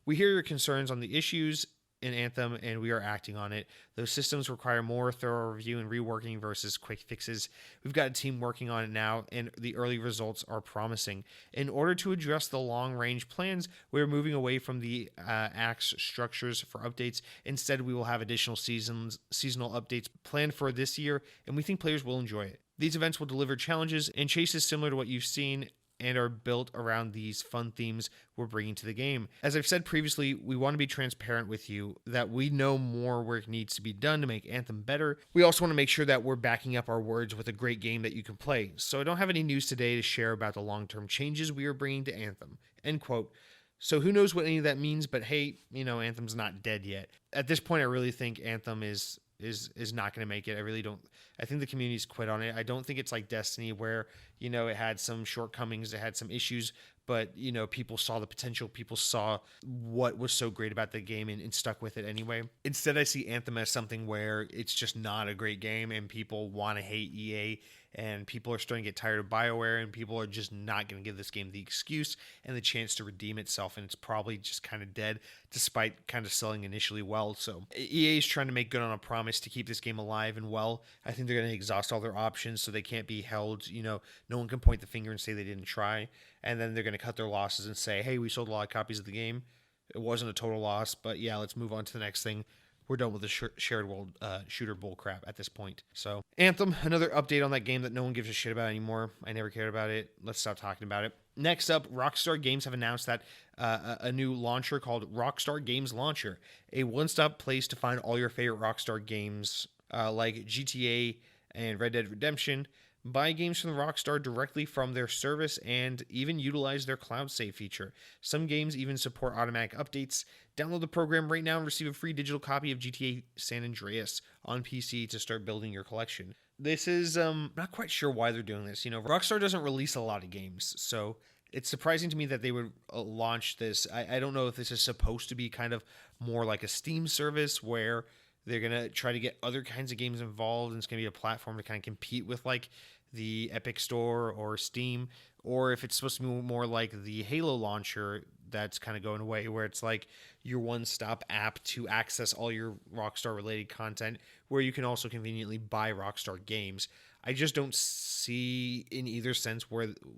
"We hear your concerns on the issues in Anthem, and we are acting on it. Those systems require more thorough review and reworking versus quick fixes. We've got a team working on it now, and the early results are promising. In order to address the long-range plans, we are moving away from the acts structures for updates. Instead, we will have additional seasonal updates planned for this year, and we think players will enjoy it. These events will deliver challenges and chases similar to what you've seen and are built around these fun themes we're bringing to the game. As I've said previously, we want to be transparent with you that we know more work needs to be done to make Anthem better. We also want to make sure that we're backing up our words with a great game that you can play. So I don't have any news today to share about the long-term changes we are bringing to Anthem." End quote. So who knows what any of that means, but hey, Anthem's not dead yet. At this point, I really think Anthem is not going to make it. I really don't. I think the community's quit on it. I don't think it's like Destiny where, it had some shortcomings, it had some issues, but, people saw the potential, people saw what was so great about the game and stuck with it anyway. Instead, I see Anthem as something where it's just not a great game and people want to hate EA, and people are starting to get tired of BioWare, and people are just not going to give this game the excuse and the chance to redeem itself, and it's probably just kind of dead despite kind of selling initially well. So EA is trying to make good on a promise to keep this game alive and well. I think they're going to exhaust all their options so they can't be held, no one can point the finger and say they didn't try, and then they're going to cut their losses and say, hey, we sold a lot of copies of the game. It wasn't a total loss, but yeah, let's move on to the next thing. We're done with the shared world shooter bull crap at this point. So Anthem, another update on that game that no one gives a shit about anymore. I never cared about it. Let's stop talking about it. Next up, Rockstar Games have announced that a new launcher called Rockstar Games Launcher, a one-stop place to find all your favorite Rockstar games like GTA and Red Dead Redemption. Buy games from Rockstar directly from their service and even utilize their cloud save feature. Some games even support automatic updates. Download the program right now and receive a free digital copy of GTA San Andreas on PC to start building your collection. This is, not quite sure why they're doing this. Rockstar doesn't release a lot of games, so it's surprising to me that they would launch this. I don't know if this is supposed to be kind of more like a Steam service where they're going to try to get other kinds of games involved, and it's going to be a platform to kind of compete with like the Epic Store or Steam, or if it's supposed to be more like the Halo launcher that's kind of going away, where it's like your one-stop app to access all your Rockstar-related content, where you can also conveniently buy Rockstar games. I just don't see in either sense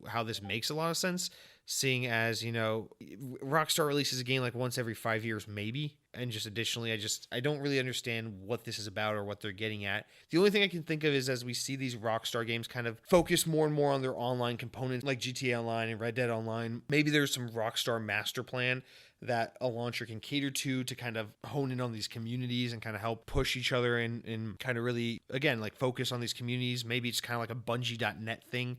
how this makes a lot of sense, seeing as, Rockstar releases a game like once every 5 years, maybe. And just additionally, I don't really understand what this is about or what they're getting at. The only thing I can think of is as we see these Rockstar games kind of focus more and more on their online components like GTA Online and Red Dead Online, maybe there's some Rockstar master plan that a launcher can cater to kind of hone in on these communities and kind of help push each other and kind of really, again, like focus on these communities. Maybe it's kind of like a Bungie.net thing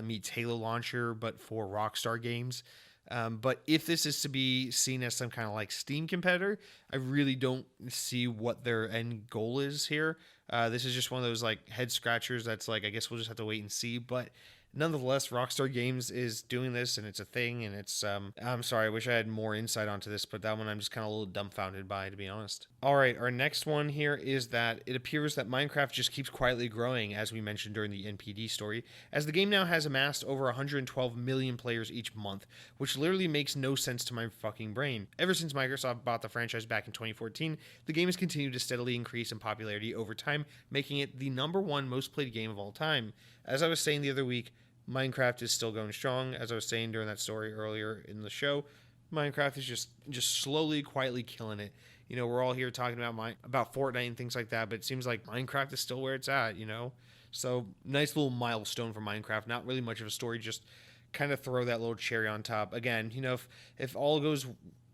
meets Halo launcher, but for Rockstar games. But if this is to be seen as some kind of like Steam competitor, I really don't see what their end goal is here. This is just one of those like head scratchers that's like, I guess we'll just have to wait and see. But nonetheless, Rockstar Games is doing this, and it's a thing, and it's, I'm sorry, I wish I had more insight onto this, but that one I'm just kind of a little dumbfounded by, to be honest. All right, our next one here is that it appears that Minecraft just keeps quietly growing, as we mentioned during the NPD story, as the game now has amassed over 112 million players each month, which literally makes no sense to my fucking brain. Ever since Microsoft bought the franchise back in 2014, the game has continued to steadily increase in popularity over time, making it the #1 most played game of all time. As I was saying the other week, Minecraft is still going strong. As I was saying during that story earlier in the show, Minecraft is just slowly, quietly killing it. You know, we're all here talking about Fortnite and things like that, but it seems like Minecraft is still where it's at, you know? So, nice little milestone for Minecraft. Not really much of a story, just kind of throw that little cherry on top. Again, you know, if all goes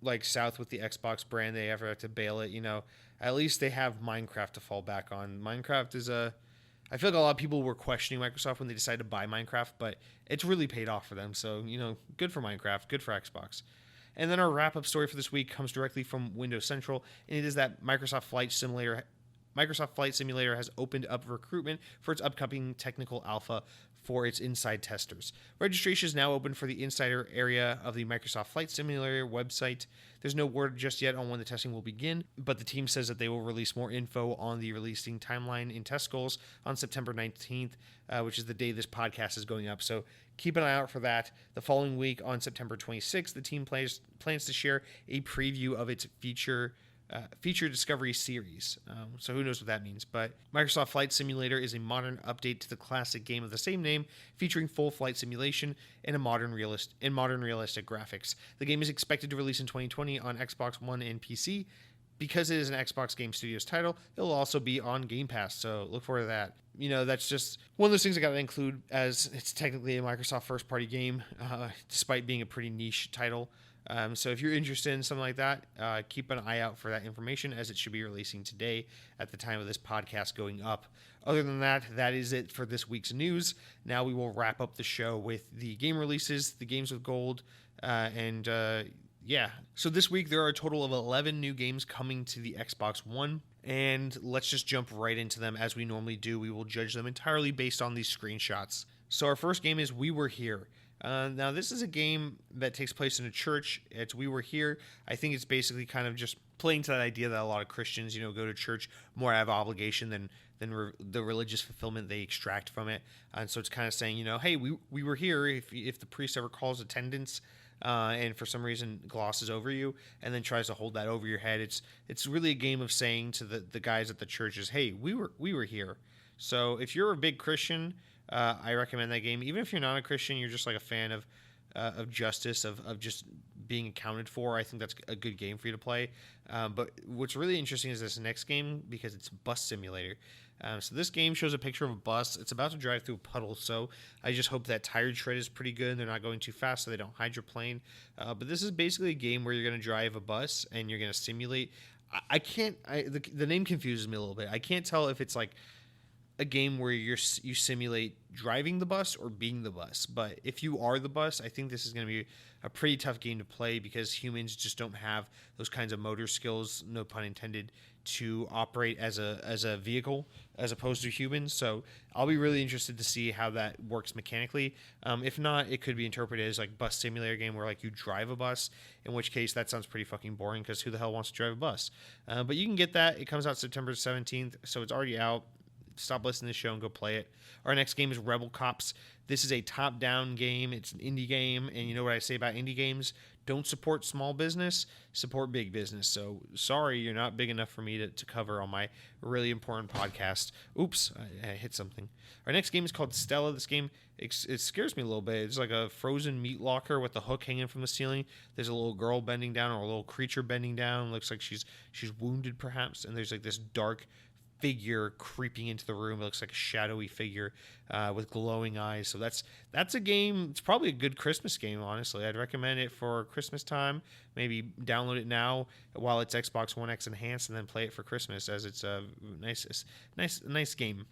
like south with the Xbox brand, they ever have to bail it, you know, at least they have Minecraft to fall back on. Minecraft is I feel like a lot of people were questioning Microsoft when they decided to buy Minecraft, but it's really paid off for them. So, you know, good for Minecraft, good for Xbox. And then our wrap-up story for this week comes directly from Windows Central, and it is that Microsoft Flight Simulator has opened up recruitment for its upcoming technical alpha for its inside testers. Registration is now open for the insider area of the Microsoft Flight Simulator website. There's no word just yet on when the testing will begin, but the team says that they will release more info on the releasing timeline and test goals on September 19th, which is the day this podcast is going up. So keep an eye out for that. The following week, on September 26th, the team plans to share a preview of its feature discovery series. So who knows what that means. But Microsoft Flight Simulator is a modern update to the classic game of the same name, featuring full flight simulation and modern realistic graphics. The game is expected to release in 2020 on Xbox One and PC. Because it is an Xbox Game Studios title, it will also be on Game Pass, so look forward to that. You know, that's just one of those things I got to include, as it's technically a Microsoft first-party game, despite being a pretty niche title. So if you're interested in something like that, keep an eye out for that information, as it should be releasing today at the time of this podcast going up. Other than that, that is it for this week's news. Now we will wrap up the show with the game releases, the games with gold, yeah. So this week there are a total of 11 new games coming to the Xbox One, and let's just jump right into them as we normally do. We will judge them entirely based on these screenshots. So our first game is We Were Here. Now, this is a game that takes place in a church. It's We Were Here. I think it's basically kind of just playing to that idea that a lot of Christians, you know, go to church more out of obligation than the religious fulfillment they extract from it. And so it's kind of saying, you know, hey, we were here. If the priest ever calls attendance, and for some reason glosses over you and then tries to hold that over your head, it's really a game of saying to the guys at the churches, hey, we were here. So if you're a big Christian, I recommend that game. Even if you're not a Christian, you're just like a fan of justice, of just being accounted for, I think that's a good game for you to play. But what's really interesting is this next game, because it's Bus Simulator. So this game shows a picture of a bus. It's about to drive through a puddle, so I just hope that tire tread is pretty good and they're not going too fast so they don't hydroplane. But this is basically a game where you're going to drive a bus and you're going to simulate. The name confuses me a little bit. I can't tell if it's like a game where you simulate driving the bus or being the bus. But if you are the bus, I think this is going to be a pretty tough game to play, because humans just don't have those kinds of motor skills, no pun intended, to operate as a vehicle as opposed to humans. So I'll be really interested to see how that works mechanically. If not, it could be interpreted as like bus simulator game where like you drive a bus, in which case that sounds pretty fucking boring, because who the hell wants to drive a bus? But you can get that. It comes out September 17th, so it's already out. Stop listening to the show and go play it. Our next game is Rebel Cops. This is a top-down game. It's an indie game, and you know what I say about indie games? Don't support small business, support big business. So sorry, you're not big enough for me to cover on my really important podcast. Oops, I hit something. Our next game is called Stella. This game, it scares me a little bit. It's like a frozen meat locker with a hook hanging from the ceiling. There's a little girl bending down, or a little creature bending down. Looks like she's wounded perhaps, and there's like this dark figure creeping into the room. It looks like a shadowy figure with glowing eyes. So that's a game. It's probably a good Christmas game, honestly. I'd recommend it for Christmas time. Maybe download it now while it's Xbox One X enhanced, and then play it for Christmas, as it's a nice game.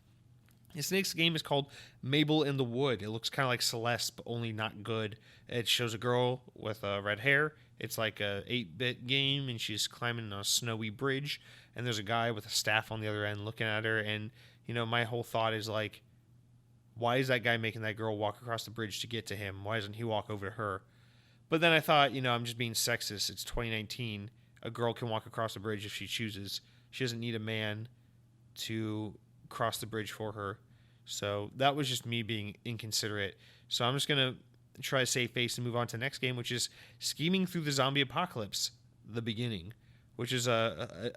This next game is called Mabel in the Wood. It looks kind of like Celeste, but only not good. It shows a girl with red hair. It's like a 8-bit game, and she's climbing a snowy bridge, and there's a guy with a staff on the other end looking at her. And, you know, my whole thought is like, why is that guy making that girl walk across the bridge to get to him? Why doesn't he walk over to her? But then I thought, I'm just being sexist. It's 2019. A girl can walk across the bridge if she chooses. She doesn't need a man to cross the bridge for her. So that was just me being inconsiderate. So I'm just going to try to save face and move on to the next game, which is Scheming Through the Zombie Apocalypse, The Beginning, which is a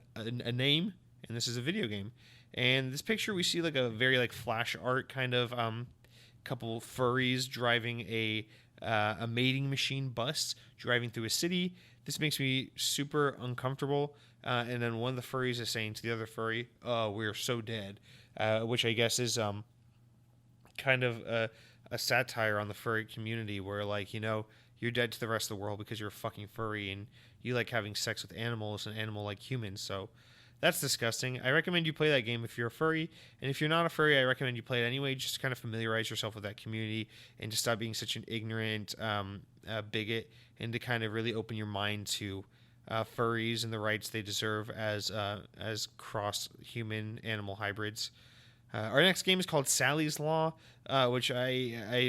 name, and this is a video game. And this picture, we see like a very like flash art kind of couple furries driving a mating machine bus driving through a city. This makes me super uncomfortable. And then one of the furries is saying to the other furry, "Oh, we're so dead," which I guess is kind of a satire on the furry community, where like you're dead to the rest of the world because you're a fucking furry and you like having sex with animals and animal like humans. So that's disgusting. I recommend you play that game if you're a furry, and if you're not a furry, I recommend you play it anyway. Just to kind of familiarize yourself with that community and to stop being such an ignorant bigot, and to kind of really open your mind to furries and the rights they deserve as cross human animal hybrids. Our next game is called Sally's Law, which I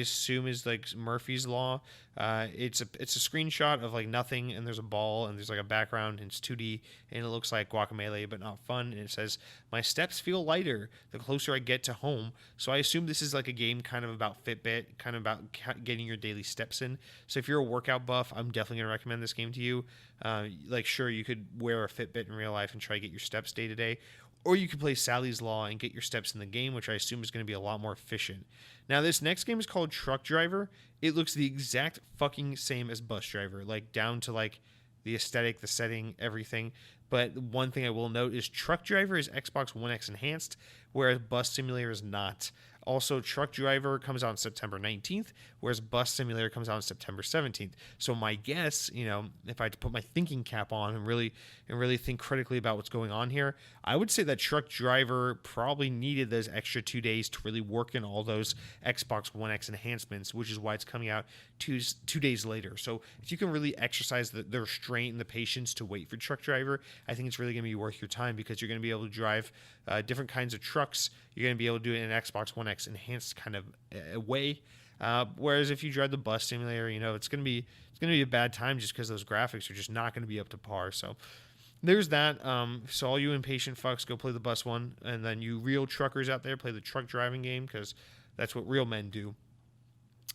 assume is like Murphy's Law. It's a screenshot of like nothing, and there's a ball, and there's like a background, and it's 2D, and it looks like Guacamelee, but not fun. And it says, "My steps feel lighter the closer I get to home." So I assume this is like a game kind of about Fitbit, kind of about getting your daily steps in. So if you're a workout buff, I'm definitely gonna recommend this game to you. Like, sure, you could wear a Fitbit in real life and try to get your steps day to day. Or you could play Sally's Law and get your steps in the game, which I assume is going to be a lot more efficient. Now, this next game is called Truck Driver. It looks the exact fucking same as Bus Driver, like down to like the aesthetic, the setting, everything. But one thing I will note is Truck Driver is Xbox One X enhanced, whereas Bus Simulator is not. Also, Truck Driver comes out on September 19th, whereas Bus Simulator comes out on September 17th. So my guess, if I had to put my thinking cap on and really think critically about what's going on here, I would say that Truck Driver probably needed those extra 2 days to really work in all those Xbox One X enhancements, which is why it's coming out 2 days later. So if you can really exercise the restraint and the patience to wait for Truck Driver, I think it's really going to be worth your time, because you're going to be able to drive different kinds of trucks. You're going to be able to do it in an Xbox One X enhanced kind of way. Whereas if you drive the Bus Simulator, it's going to be a bad time, just because those graphics are just not going to be up to par. So there's that. So all you impatient fucks, go play the bus one, and then you real truckers out there, play the truck driving game, because that's what real men do.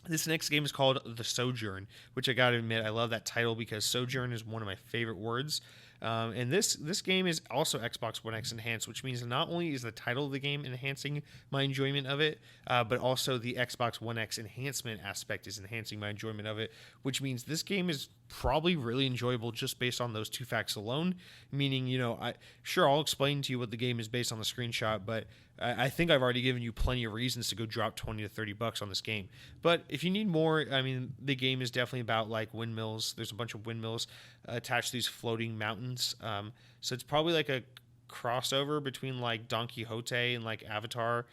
This next game is called The Sojourn, which I gotta admit, I love that title, because sojourn is one of my favorite words. And this game is also Xbox One X enhanced, which means not only is the title of the game enhancing my enjoyment of it, but also the Xbox One X enhancement aspect is enhancing my enjoyment of it, which means this game is probably really enjoyable just based on those two facts alone. Meaning, I'll explain to you what the game is based on the screenshot, but I think I've already given you plenty of reasons to go drop $20 to $30 on this game. But if you need more, the game is definitely about like windmills. There's a bunch of windmills attached to these floating mountains. So it's probably like a crossover between like Don Quixote and like Avatar,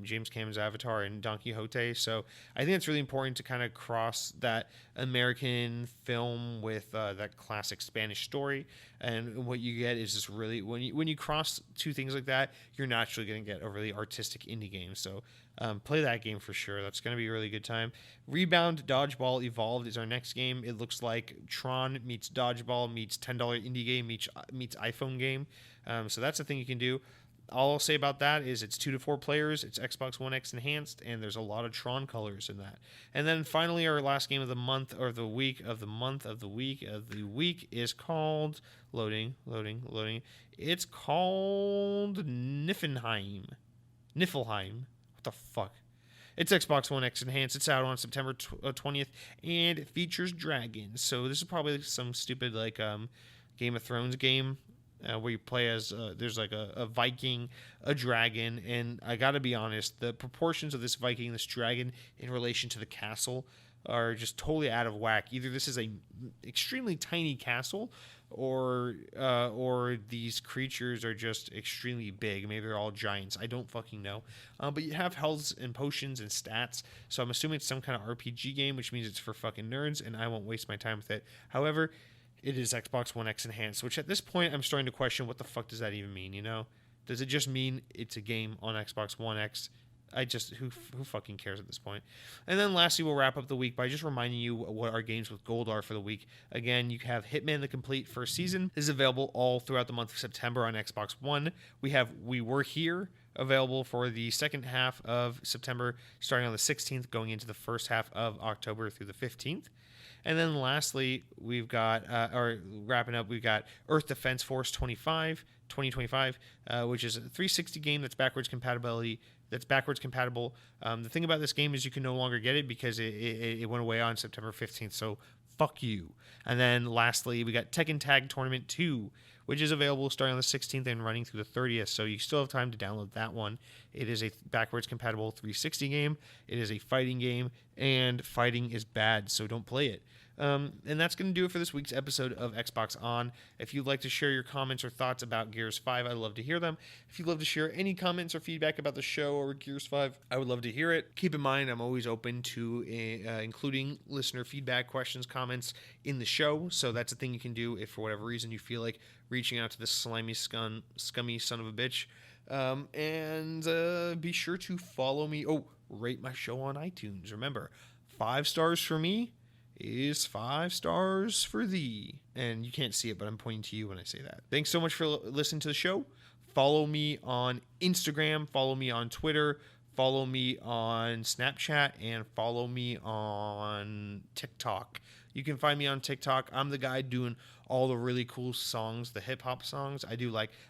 James Cameron's Avatar and Don Quixote. So I think it's really important to kind of cross that American film with that classic Spanish story, and what you get is this really, when you cross two things like that, you're naturally going to get a really artistic indie game. So play that game for sure. That's going to be a really good time. Rebound Dodgeball Evolved is our next game. It looks like Tron meets Dodgeball meets $10 indie game meets iPhone game. So that's the thing you can do. All I'll say about that is it's 2 to 4 players, it's Xbox One X enhanced, and there's a lot of Tron colors in that. And then finally, our last game of the month, or the week of the month of the week is called loading. It's called Niflheim. What the fuck? It's Xbox One X enhanced. It's out on September 20th, and it features dragons. So this is probably some stupid like Game of Thrones game. Where you play as there's like a Viking, a dragon, and I gotta be honest, the proportions of this Viking, this dragon, in relation to the castle are just totally out of whack. Either this is a extremely tiny castle, or these creatures are just extremely big. Maybe they're all giants. I don't fucking know. But you have healths and potions and stats, so I'm assuming it's some kind of RPG game, which means it's for fucking nerds, and I won't waste my time with it. However, it is Xbox One X enhanced, which at this point I'm starting to question what the fuck does that even mean, Does it just mean it's a game on Xbox One X? who fucking cares at this point? And then lastly, we'll wrap up the week by just reminding you what our games with gold are for the week. Again, you have Hitman the Complete first season. This is available all throughout the month of September on Xbox One. We have We Were Here available for the second half of September, starting on the 16th, going into the first half of October through the 15th. And then lastly, we've got, wrapping up, we've got Earth Defense Force 2025, which is a 360 game that's backwards compatible. The thing about this game is you can no longer get it because it went away on September 15th, so fuck you. And then lastly, we got Tekken Tag Tournament 2, which is available starting on the 16th and running through the 30th, so you still have time to download that one. It is a backwards compatible 360 game. It is a fighting game, and fighting is bad, so don't play it. And that's going to do it for this week's episode of Xbox On. If you'd like to share your comments or thoughts about Gears 5, I'd love to hear them. If you'd love to share any comments or feedback about the show or Gears 5, I would love to hear it. Keep in mind, I'm always open to including listener feedback, questions, comments in the show, so that's a thing you can do if for whatever reason you feel like reaching out to this slimy, scummy son of a bitch. And be sure to follow me. Oh, rate my show on iTunes. Remember, 5 stars for me is 5 stars for thee. And you can't see it, but I'm pointing to you when I say that. Thanks so much for listening to the show. Follow me on Instagram, follow me on Twitter, follow me on Snapchat, and follow me on TikTok. You can find me on TikTok. I'm the guy doing all the really cool songs, the hip-hop songs.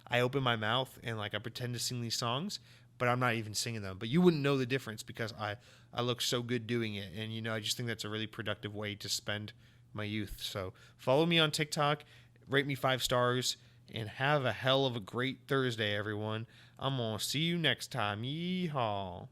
I open my mouth and I pretend to sing these songs, but I'm not even singing them. But you wouldn't know the difference because I look so good doing it. And, I just think that's a really productive way to spend my youth. So follow me on TikTok, rate me 5 stars, and have a hell of a great Thursday, everyone. I'm going to see you next time. Yeehaw.